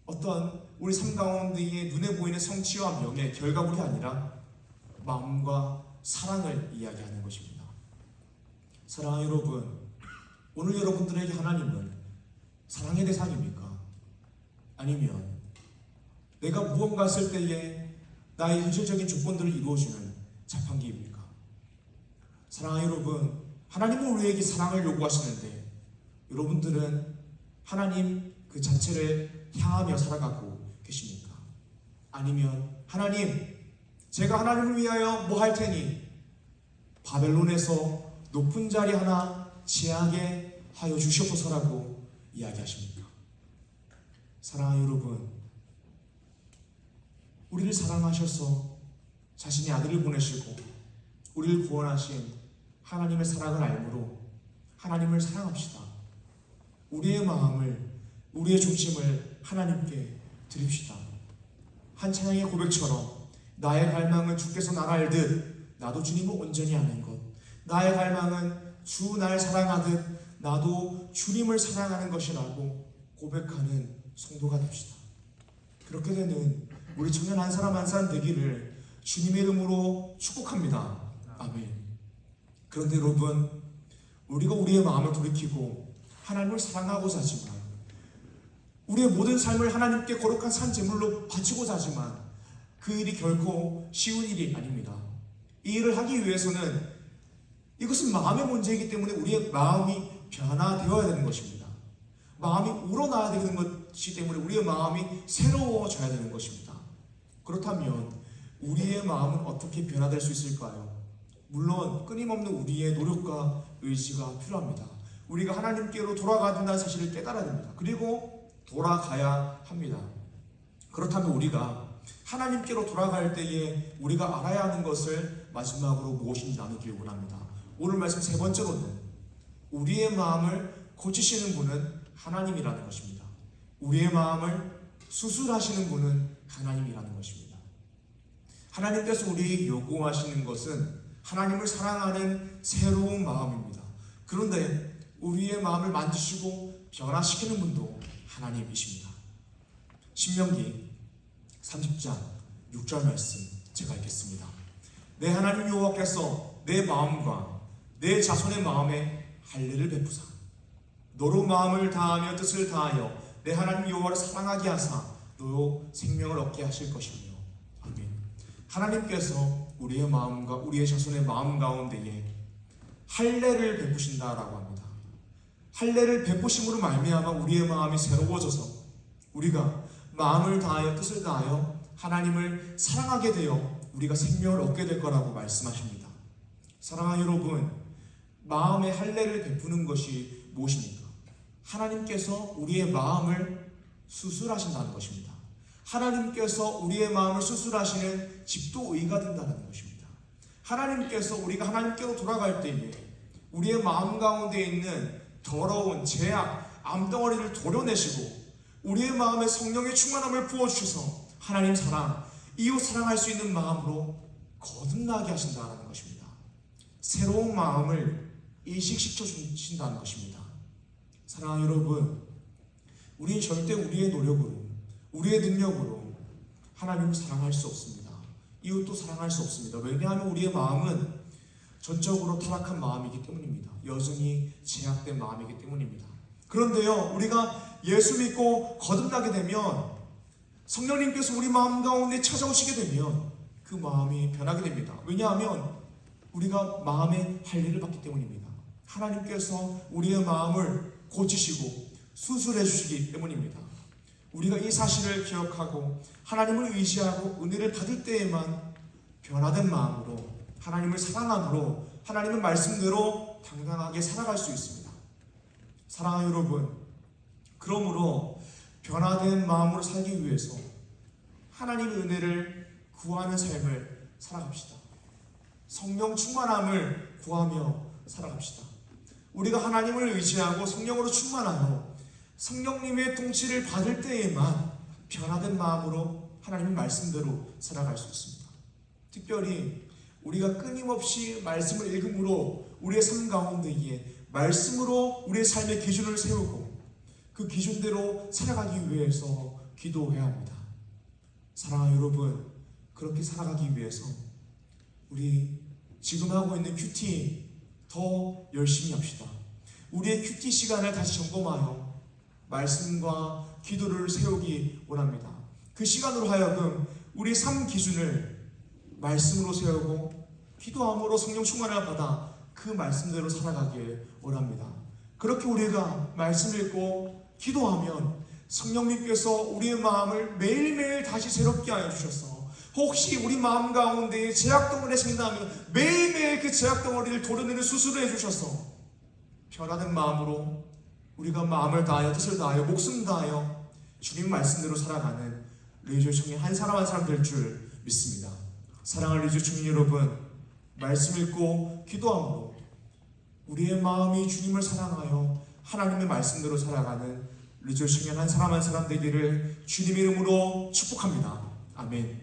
어떤 우리 삶 가운데에 눈에 보이는 성취와 명예, 결과물이 아니라 마음과 사랑을 이야기하는 것입니다. 사랑하는 여러분, 오늘 여러분들에게 하나님은 사랑의 대상입니까? 아니면 내가 무언가 했을 때에 나의 현실적인 조건들을 이루어주는 자판기입니까? 사랑하는 여러분, 하나님은 우리에게 사랑을 요구하시는데 여러분들은 하나님 그 자체를 향하며 살아가고 계십니까? 아니면 하나님, 제가 하나님을 위하여 뭐 할 테니 바벨론에서 높은 자리 하나 지하게 하여 주시옵소서라고 이야기하십니까? 사랑하는 여러분, 우리를 사랑하셔서 자신의 아들을 보내시고 우리를 구원하신 하나님의 사랑을 알므로 하나님을 사랑합시다. 우리의 마음을, 우리의 중심을 하나님께 드립시다. 한 찬양의 고백처럼 나의 갈망은 주께서 나를 알듯 나도 주님을 온전히 아는 것, 나의 갈망은 주 날 사랑하듯 나도 주님을 사랑하는 것이라고 고백하는 성도가 됩시다. 그렇게 되는 우리 청년 한 사람 한 사람 되기를 주님의 이름으로 축복합니다. 아멘. 그런데 여러분, 우리가 우리의 마음을 돌이키고 하나님을 사랑하고자 하지만 우리의 모든 삶을 하나님께 거룩한 산 제물로 바치고자 하지만 그 일이 결코 쉬운 일이 아닙니다. 이 일을 하기 위해서는 이것은 마음의 문제이기 때문에 우리의 마음이 변화되어야 되는 것입니다. 마음이 우러나야 되는 것이기 때문에 우리의 마음이 새로워져야 되는 것입니다. 그렇다면 우리의 마음은 어떻게 변화될 수 있을까요? 물론 끊임없는 우리의 노력과 의지가 필요합니다. 우리가 하나님께로 돌아가야 된다는 사실을 깨달아야 됩니다. 그리고 돌아가야 합니다. 그렇다면 우리가 하나님께로 돌아갈 때에 우리가 알아야 하는 것을 마지막으로 무엇인지 나누기 원합니다. 오늘 말씀 세 번째로는 우리의 마음을 고치시는 분은 하나님이라는 것입니다. 우리의 마음을 수술하시는 분은 하나님이라는 것입니다. 하나님께서 우리에게 요구하시는 것은 하나님을 사랑하는 새로운 마음입니다. 그런데 우리의 마음을 만지시고 변화시키는 분도 하나님이십니다. 신명기 30장 6절 말씀 제가 읽겠습니다. 내 하나님 여호와께서 내 마음과 내 자손의 마음에 할례를 베푸사 너로 마음을 다하며 뜻을 다하여 내 하나님 여호와를 사랑하게 하사 너로 생명을 얻게 하실 것이며. 아멘. 하나님께서 우리의 마음과 우리의 자손의 마음 가운데에 할례를 베푸신다라고 합니다. 할례를 베푸심으로 말미암아 우리의 마음이 새로워져서 우리가 마음을 다하여 뜻을 다하여 하나님을 사랑하게 되어 우리가 생명을 얻게 될 거라고 말씀하십니다. 사랑하는 여러분, 마음의 할례를 베푸는 것이 무엇입니까? 하나님께서 우리의 마음을 수술하신다는 것입니다. 하나님께서 우리의 마음을 수술하시는 집도의가 된다는 것입니다. 하나님께서 우리가 하나님께로 돌아갈 때에 우리의 마음 가운데 있는 더러운 죄악, 암덩어리를 도려내시고 우리의 마음에 성령의 충만함을 부어주셔서 하나님 사랑, 이웃 사랑할 수 있는 마음으로 거듭나게 하신다는 것입니다. 새로운 마음을 인식시켜 주신다는 것입니다. 사랑하는 여러분, 우리는 절대 우리의 노력으로, 우리의 능력으로 하나님을 사랑할 수 없습니다. 이웃도 사랑할 수 없습니다. 왜냐하면 우리의 마음은 전적으로 타락한 마음이기 때문입니다. 여전히 제약된 마음이기 때문입니다. 그런데요, 우리가 예수 믿고 거듭나게 되면 성령님께서 우리 마음 가운데 찾아오시게 되면 그 마음이 변하게 됩니다. 왜냐하면 우리가 마음의 할례를 받기 때문입니다. 하나님께서 우리의 마음을 고치시고 수술해 주시기 때문입니다. 우리가 이 사실을 기억하고 하나님을 의지하고 은혜를 받을 때에만 변화된 마음으로 하나님을 사랑함으로 하나님의 말씀대로 당당하게 살아갈 수 있습니다. 사랑하는 여러분, 그러므로 변화된 마음으로 살기 위해서 하나님의 은혜를 구하는 삶을 살아갑시다. 성령 충만함을 구하며 살아갑시다. 우리가 하나님을 의지하고 성령으로 충만하여 성령님의 통치를 받을 때에만 변화된 마음으로 하나님의 말씀대로 살아갈 수 있습니다. 특별히 우리가 끊임없이 말씀을 읽음으로 우리의 삶 가운데에 말씀으로 우리의 삶의 기준을 세우고 그 기준대로 살아가기 위해서 기도해야 합니다. 사랑하는 여러분, 그렇게 살아가기 위해서 우리 지금 하고 있는 큐티 더 열심히 합시다. 우리의 큐티 시간을 다시 점검하여 말씀과 기도를 세우기 원합니다. 그 시간으로 하여금 우리 삶 기준을 말씀으로 세우고 기도함으로 성령 충만을 받아 그 말씀대로 살아가길 원합니다. 그렇게 우리가 말씀 읽고 기도하면 성령님께서 우리의 마음을 매일매일 다시 새롭게 하여 주셔서 혹시 우리 마음 가운데 제약덩어리가 생긴다면 매일매일 그 제약덩어리를 도려내는 수술을 해주셔서 변화된 마음으로 우리가 마음을 다하여 뜻을 다하여 목숨 다하여 주님 말씀대로 살아가는 리조 청년 한 사람 한 사람 될 줄 믿습니다. 사랑하는 리조 청년 여러분, 말씀 읽고 기도함으로 우리의 마음이 주님을 사랑하여 하나님의 말씀대로 살아가는 리조 청년 한 사람 되기를 주님 이름으로 축복합니다. 아멘.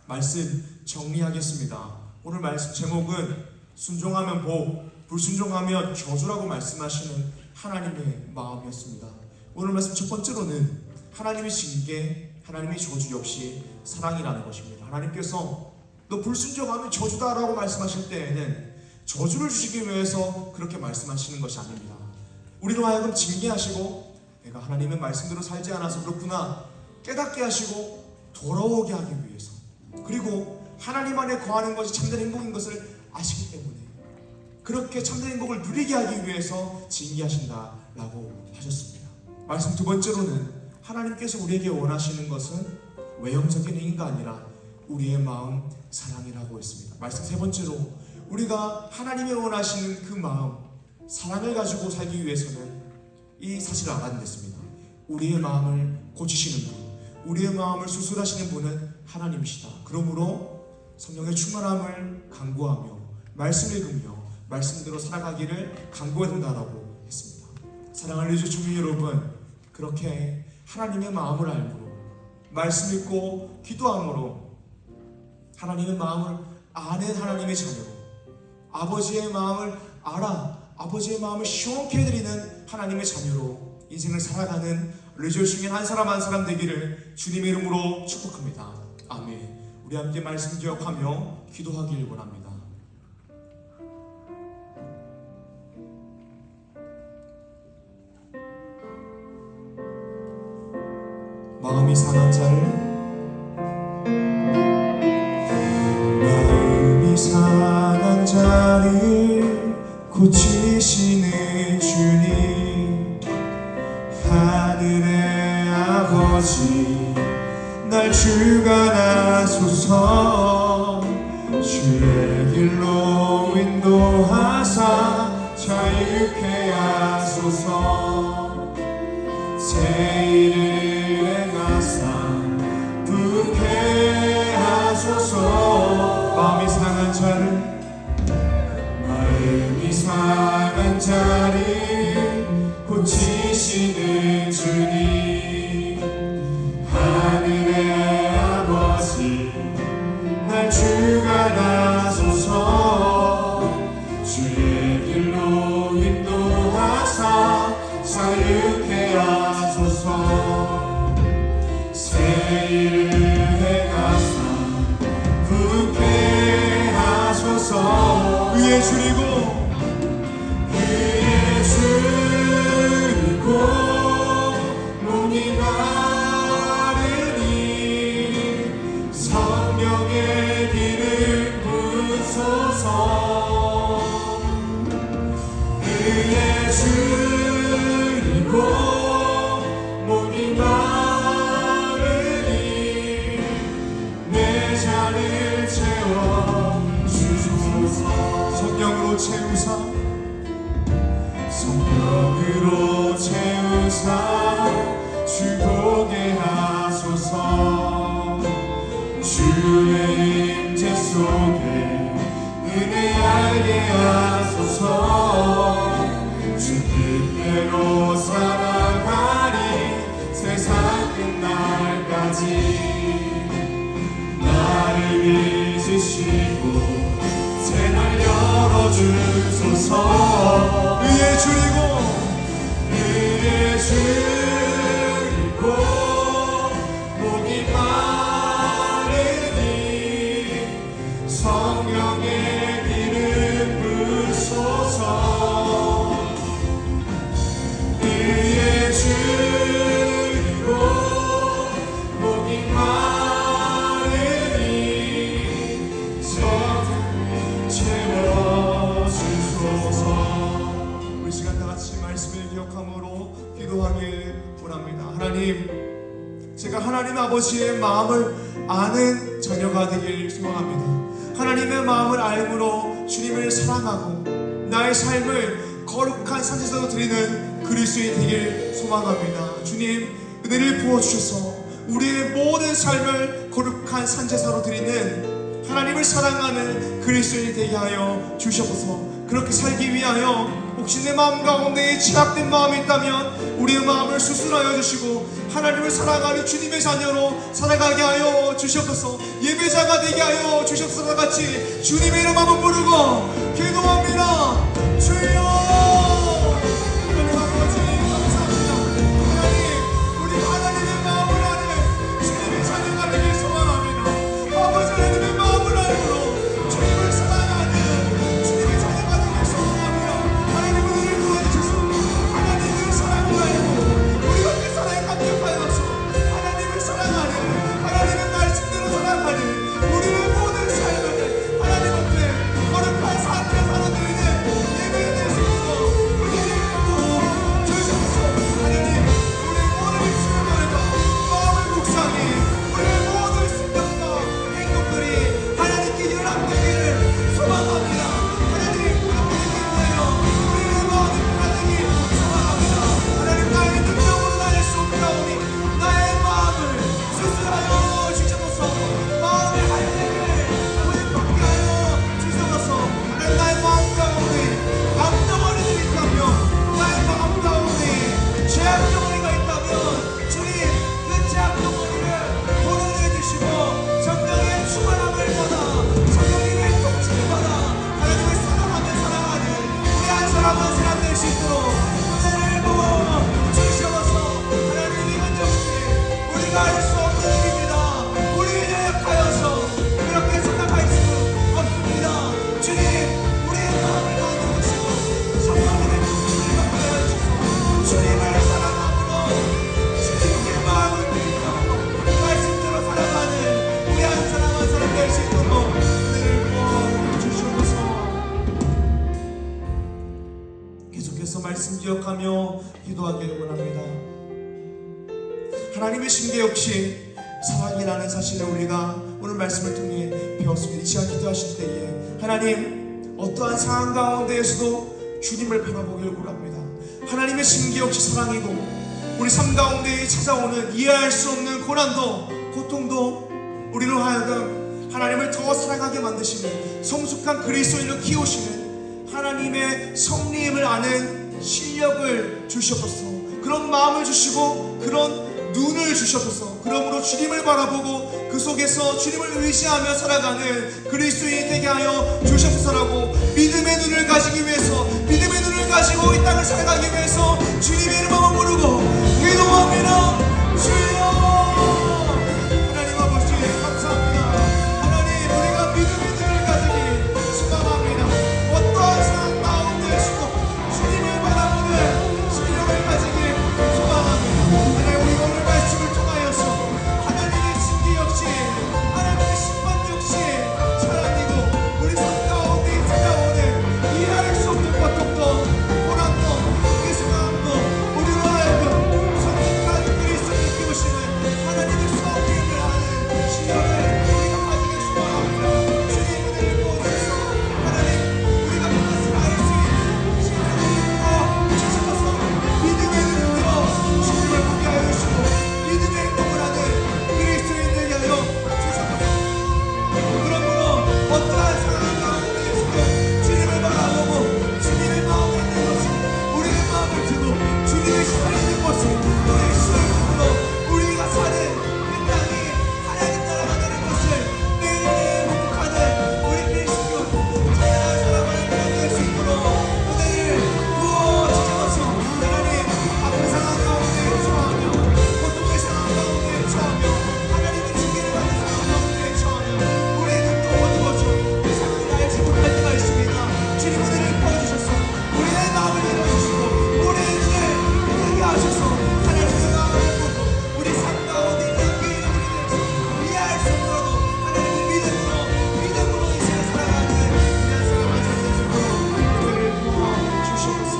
말씀 정리하겠습니다. 오늘 말씀 제목은 순종하면 복, 불순종하면 저주라고 말씀하시는 하나님의 마음이었습니다. 오늘 말씀 첫 번째로는 하나님의 징계, 하나님의 저주 역시 사랑이라는 것입니다. 하나님께서 너 불순종하면 저주다라고 말씀하실 때에는 저주를 주시기 위해서 그렇게 말씀하시는 것이 아닙니다. 우리로 하여금 징계하시고 내가 하나님의 말씀대로 살지 않아서 그렇구나 깨닫게 하시고 돌아오게 하기 위해서, 그리고 하나님 안에 거하는 것이 참된 행복인 것을 아시기 때문에 그렇게 참된 행복을 누리게 하기 위해서 징계하신다라고 하셨습니다. 말씀 두 번째로는 하나님께서 우리에게 원하시는 것은 외형적인 행위가 아니라 우리의 마음 사랑이라고 했습니다. 말씀 세 번째로 우리가 하나님이 원하시는 그 마음 사랑을 가지고 살기 위해서는 이 사실을 알아야 됐습니다. 우리의 마음을 고치시는 분, 우리의 마음을 수술하시는 분은 하나님이시다. 그러므로 성령의 충만함을 간구하며 말씀 읽으며 말씀대로 살아가기를 간구해야 된다라고 했습니다. 사랑하는 리조 청년 여러분, 그렇게 하나님의 마음을 알므로 말씀 읽고 기도함으로 하나님의 마음을 아는 하나님의 자녀로 아버지의 마음을 알아 아버지의 마음을 시원케 해드리는 하나님의 자녀로 인생을 살아가는 리조 청년 한 사람 되기를 주님의 이름으로 축복합니다. 아멘. 우리 함께 말씀 기억하며 기도하길 원합니다. 마음이 상한 자를, 마음이 상한 자를 고치시는 주님, 하늘의 아버지 날 주관하소서. 주의 길로 인도하사 자유케 하소서. 새 일을 행하사 부게 하소서. 마음이 상한 자를, 마음이 상한 자를 고치시는 주님, 하늘의 아버지 날 주관하소서. 주의 길로 인도하사 자유케 하소서. 새 일을 행하사 부게 하소서. 의의 의에 줄이고 의에 줄이고 몸이 마르니 성령의 기름 부으소서. 의에 줄이고 몸이 마르니 내 잔을 채워 주소서. 성령으로 채우사 성령으로 채우사 주보게 하소서. 주의 임재 속에 은혜 알게 하소서. 주 뜻대로 살아가리 세상 끝날까지. 나를 믿으시고 새날 열어주소서. 의에 줄이고 의에 줄이고 목이 마르니 성령의 기름 부으소서. 의에 줄이고 목이 마르니 성령을 채워주소서. 우리 시간 다 같이 말씀을 기억함으로 기도하길 원합니다. 하나님, 제가 하나님 아버지의 마음을 아는 자녀가 되길 소망합니다. 하나님의 마음을 알므로 주님을 사랑하고 나의 삶을 거룩한 산지서로 드리는 그리스도인이 되길 소망합니다. 주님, 은혜를 부어주셔서 우리의 모든 삶을 거룩한 산제사로 드리는 하나님을 사랑하는 그리스도인이 되게 하여 주셔서 그렇게 살기 위하여 혹시 내 마음 가운데 죄악된 마음이 있다면 우리의 마음을 수술하여 주시고 하나님을 사랑하는 주님의 자녀로 살아가게 하여 주시옵소서. 예배자가 되게 하여 주시옵소서. 같이 주님의 이름 한번 부르고 기도합니다. 주여 하나님 아버지 감사합니다. 하나님, 우리 하나님의 마음을 아는 주님의 자녀가 되길 소망합니다. 아버지 하나님의 마음을 알므로 주님을 사랑하는 주님의 자녀가 되길 소망합니다. 하나님 은혜를 부어주셔서 하나님을 사랑을 알고 우리 같은 사랑에 감격하여서 하나님을 사랑하는 하나님의 말씀대로 살아가는 우리의 모든 삶을 하나님 앞에 거룩한 삶을 살아드리는 예배의 대신으로 은혜를 부어주셔서 하나님, 우리 모든 실물과 마음의 묵상이 우리의 모든 생각과 행동들이 하나님께 연합되기를 소망합니다. 하나님, 그렇게 되기 위하여 우리의 마음이 변화되기 소망합니다. 하나님, 나의 능력으로 다닐 수 없다오니 나의 마음을 수술하여 주셔서 마음의 할례를 고집받게 하여 주셔서 하나님, 나의 마음 가운데 암덩어리들이 있다면 나의 마음 가운데 죄악 덩어리가 있다면 주님, 그 죄악 덩어리를 도려내 주시고 성령의 충만함을 받아 성령님의 통치를 받아 하나님을 사랑하며 살아가는 우리 한 사람은 사람 될 수 있도록 은혜를 부어 주시옵소서. 하나님, 이건 역시 우리가 할 수 없는 일입니다. 우리에게 약하여서 그렇게 생각할 수 없습니다. 주님, 우리의 마음을 가운데 오시고 성령님의 통치를 받게 하여 주시고 주님을 사랑함으로 주님께 마음을 드리며 말씀대로 살아가는 우리 한 사람 한 사람 될 수 있도록 은혜를 부어 주시옵소서. 계속해서 말씀 기억하며 기도하기를 원합니다. 하나님의 신계 역시 사랑이라는 사실을 우리가 오늘 말씀을 통해 배웠습니다. 이 시간 기도하실 때에 하나님, 어떠한 상황 가운데에서도 주님을 바라보기를 원합니다. 하나님의 신계 역시 사랑이고 우리 삶 가운데 찾아오는 이해할 수 없는 고난도 고통도 우리로 하여금 하나님을 더 사랑하게 만드시는 성숙한 그리스도인을 키우시는 하나님의 섭리임을 아는 실력을 주시옵소서. 그런 마음을 주시고 그런 눈을 주셔서 그러므로 주님을 바라보고 그 속에서 주님을 의지하며 살아가는 그리스도인이 되게 하여 주셔서라고 믿음의 눈을 가지기 위해서 믿음의 눈을 가지고 이 땅을 살아가기 위해서 주님의 이름 한번 부르고 기도합니다. 주여 하나님 아버지 감사합니다. 하나님, 우리가 믿음의 눈을 가지기 소망합니다. 어떤 가지고 주님의 살아있는 모습, 우리의 시선으로 우리가 사는 그 땅이 하나님 나라가 되는 것을 매일매일 목격하는 우리 그리스도 찬양하는 사람을 드릴 수 있도록 은혜를 부어주셔서 하나님 아픈 상황 가운데 처하며 고통의 상황 가운데 처하며 하나님의 징계를 받는 상황 가운데 처하며 우리의 눈도 어두워져 그 상황을 알지 못할 때가 있습니다. 주님 은혜를 부어주셔서 우리의 마음을 열어주시고 우리의 눈을 뜨게 하셔서 하나님의 마음을 보고 우리 삶 가운데 있는 그 우리를 이해할 수 없어도 하나님의 믿음으로 이 세상을 살아가는 귀한 사람을 살려주시고 은혜를 부어주시옵소서.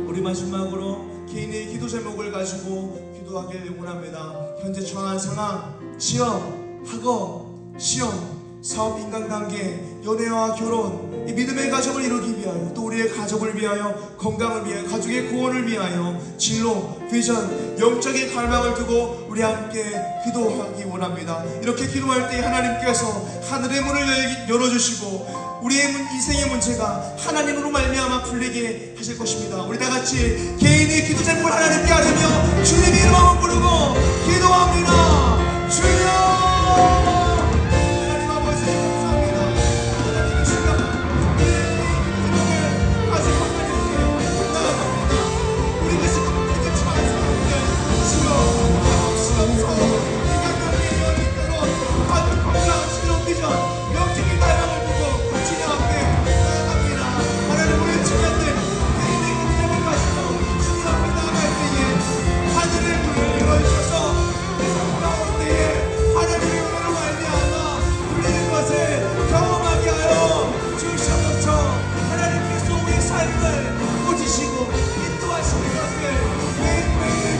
우리 마지막으로 개인의 기도 제목을 가지고 기도하길 원합니다. 현재 처한 상황, 시험, 학업, 시험, 사업, 인간관계, 연애와 결혼, 이 믿음의 가정을 이루기 위하여 또 우리의 가족을 위하여 건강을 위하여 가족의 구원을 위하여 진로, 비전, 영적인 갈망을 두고 우리 함께 기도하기 원합니다. 이렇게 기도할 때 하나님께서 하늘의 문을 열어주시고 우리의 인생의 문제가 하나님으로 말미암아 풀리게 하실 것입니다. 우리 다 같이 개인의 기도 제목을 하나님께 하려며 주님의 이름 한번 부르고 기도합니다. 주여!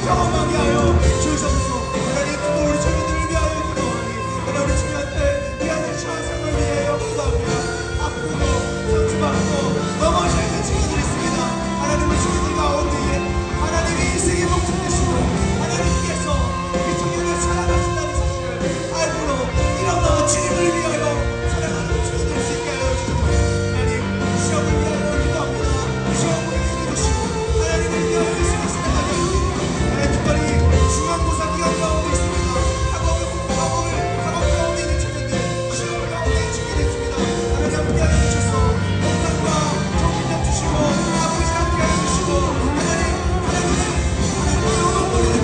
경험하게 하여 주셔서 하나님 또 우리 주민들을 위하여 기도하니 하나님 우리 주민한테 이 아들 처한 삶을 위하여 기도합니다. 아프고 상처받고 넘어져 있는 친구들이 있습니다. 하나님 우리 주민들 가운데에 하나님의 인생의 목적 되시고 하나님께서 이 청년을 사랑하신다는 사실을 알고로 일어나 주님을 위하여 사랑하는 주민들 수 있게 하여 주셔서 하나님 시험을 위하여 기도합니다. 시험을 이겨주시고 하나님을 위하여 인생을 살아가게 하시고 특별히 중간고사 기간 가운데 있습니다. 학업 가운데 있는 청년들 시험 가운데 있게 됐습니다. 하나님 함께 하여 주셔서 건강과 정신력 주시고 아프지 않게 하여 주시고 하나님을 영원히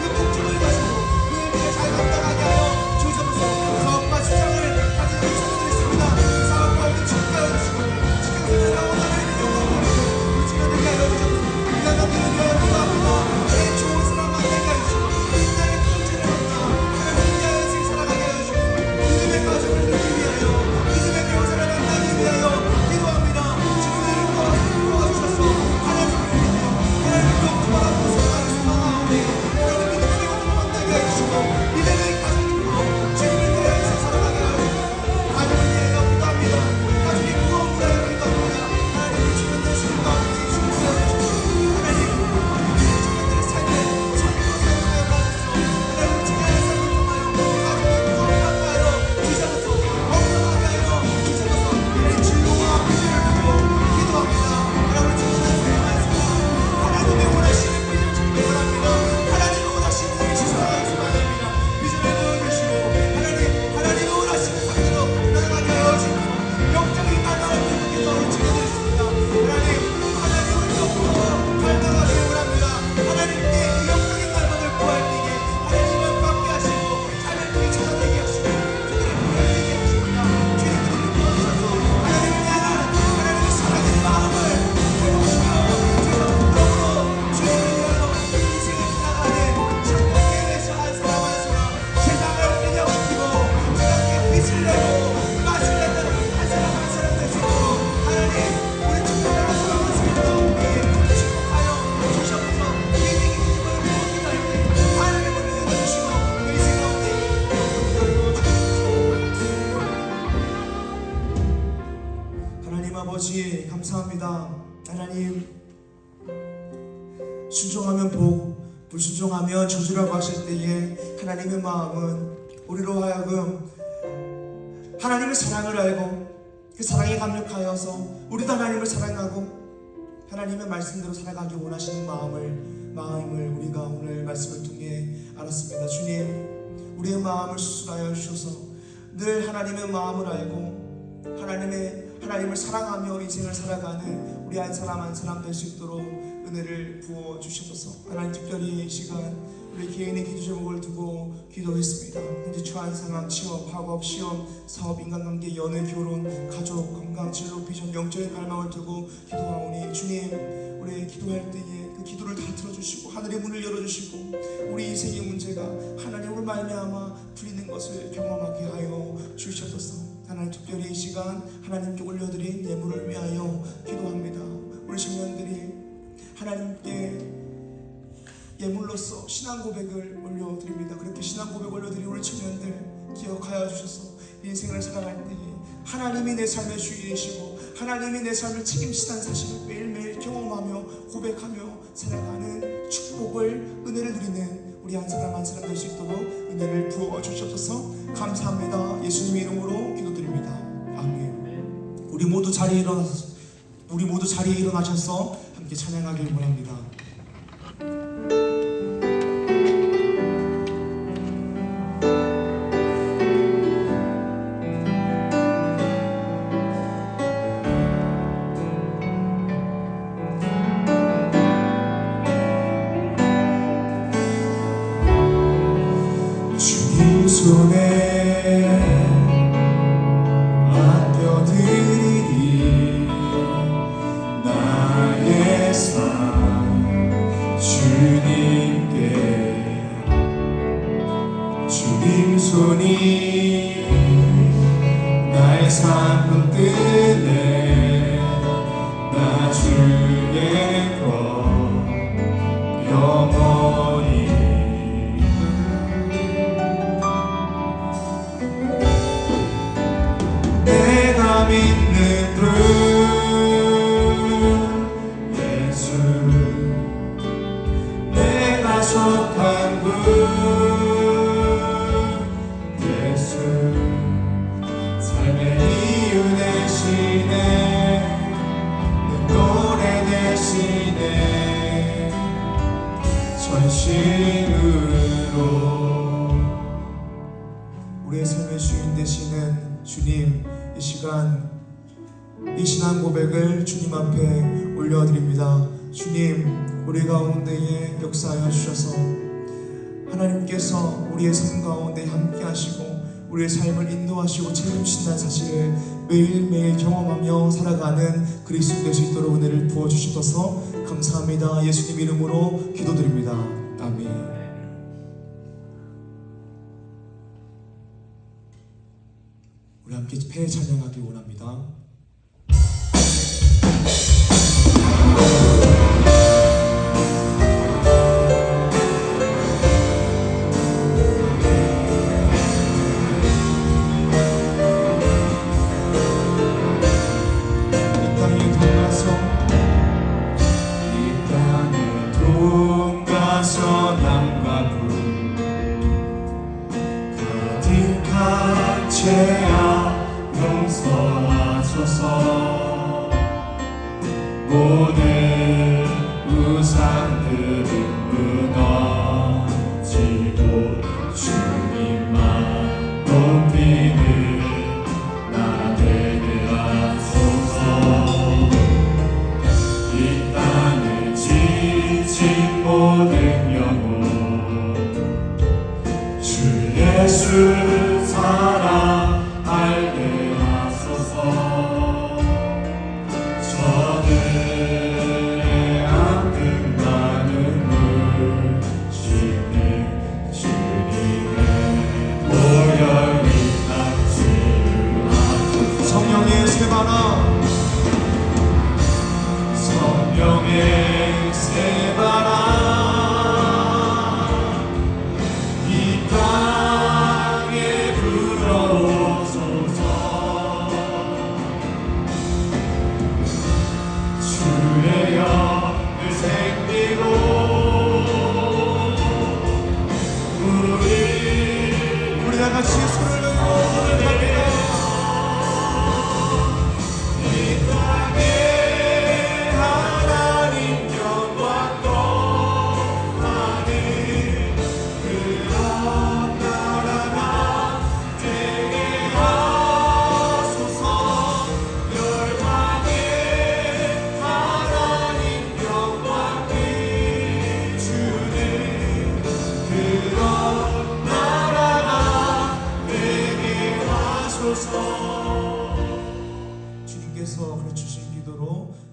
그 목적을 가지고 그 의미를 잘 감당하게 하여 주셔서 사업과 직장을 가진 우리 청년들 있습니다. 사업 가운데 지키게 하여 주시고 직장생활 가운데 하나님의 영광을 보시고 우리 청년들께 하여 주셔서 인간관계를 위하여 기도합니다. 좋은 사람 만나게 해주시고 인간의 통제를 받나 하나님 위하여 인생 살아가게 해주시고 믿음의 가정을 이루기 위하여 믿음의 배우자를 만나기 위하여 기도합니다. 주님을 도와주셔서 하나님을 믿어 하나님을 동반하고 살아가는 수많은데 하나님 믿음의 배우자를 만나게 해주시고 믿음의 가정으로 주님을 위하여 인생 살아가게 해주시고 가정을 위하여 기도합니다. 가족의 구원을 위하여 기도합니다. 하나님을 주님의 신과 함께 주님을 해주시고 하나님 아버지 감사합니다. 하나님 순종하면 복, 불순종하면 저주라고 하실 때에 하나님의 마음은 우리로 하여금 하나님의 사랑을 알고 그 사랑에 감격하여서 우리도 하나님을 사랑하고 하나님의 말씀대로 살아가기 원하시는 마음을 우리가 오늘 말씀을 통해 알았습니다. 주님, 우리의 마음을 수술하여 주셔서 늘 하나님의 마음을 알고 하나님을 사랑하며 인생을 살아가는 우리 한 사람 한 사람 될 수 있도록 은혜를 부어 주셔서 하나님, 특별히 이 시간 우리 개인의 기도 제목을 두고 기도했습니다. 현재 처한 상황, 취업, 학업, 시험, 사업, 인간관계, 연애, 결혼, 가족, 건강, 진로, 비전, 영적인 갈망을 두고 기도하오니 주님, 우리 기도할 때에 그 기도를 다 들어주시고 하늘의 문을 열어주시고 우리 인생의 문제가 하나님으로 말미암아 풀리는 것을 경험하게 하여 주셔서 하나님, 특별히 이 시간 하나님께 올려드린 예물을 위하여 기도합니다. 우리 청년들이 하나님께 예물로서 신앙 고백을 올려드립니다. 그렇게 신앙 고백 올려드린 우리 청년들 기억하여 주셔서 인생을 살아갈 때에 하나님이 내 삶의 주인이시고 하나님이 내 삶을 책임지다는 사실을 매일매일 경험하며 고백하며 살아가는 축복을, 은혜를 누리는 우리 한 사람 한 사람 될 수 있도록 은혜를 부어 주셔서 감사합니다. 예수님의 이름으로 기도드립니다. 아멘. 우리 모두 자리에 일어나셔서 함께 찬양하길 원합니다. 주님 손에 맡겨드리리 나의 삶 주님께. 주님 손이 나의 삶 붙드네. 나 주의 것 영원히. 내가 믿는 분 예수, 내가 속한 분 예수, 삶의 이유 되시네. 내 노래 되시네. 전심으로 우리의 삶의 주인 되시는 주님, 이 시간 이 신앙 고백을 주님 앞에 올려드립니다. 주님, 우리 가운데에 역사하여 주셔서 하나님께서 우리의 삶 가운데 함께 하시고 우리의 삶을 인도하시고 책임지신다는 사실을 매일매일 경험하며 살아가는 그리스도 될 수 있도록 은혜를 부어주셔서 감사합니다. 예수님 이름으로 기도드립니다. 아멘. 우리 함께 폐 찬양하기 원합니다. 죄악 용서하소서. 모든 우상들은 무너지고 주님만 높이는 나 되게 하소서. 이 땅을 지친 모든 영혼 주 예수 사랑 알게 하소서.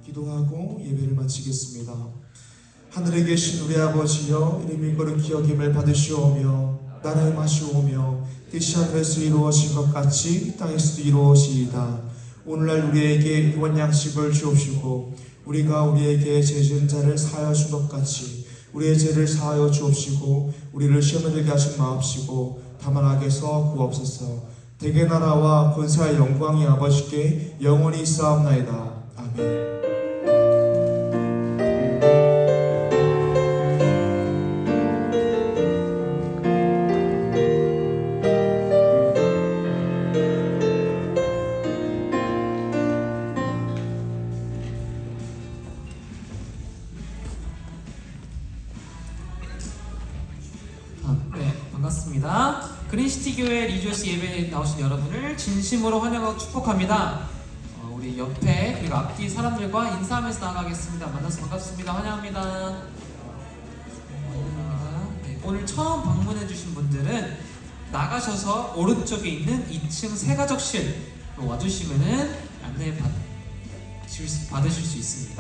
기도하고 예배를 마치겠습니다. 하늘에 계신 우리 아버지여, 이름이 거룩히 여김을 받으시오며 나라의 마시오며 뜻이 하늘에서 이루어진 것 같이 이 땅에서도 이루어지이다. 오늘날 우리에게 이번 양식을 주옵시고 우리가 우리에게 죄 지은 자를 사하여 준 것 같이 우리의 죄를 사하여 주옵시고 우리를 시험에 들게 하지 마옵시고 다만 악에서 구하옵소서. 대개 나라와 권세와 영광이 아버지께 영원히 있사옵나이다. 아멘. 네, 반갑습니다. 그린시티 교회 리조스 예배에 나오신 여러분을 진심으로 환영하고 축복합니다. 우리 옆에 그리고 앞뒤 사람들과 인사하면서 나가겠습니다. 만나서 반갑습니다. 환영합니다. 네, 오늘 처음 방문해주신 분들은 나가셔서 오른쪽에 있는 2층 세가족실 와주시면은 안내 받으실 수 있습니다.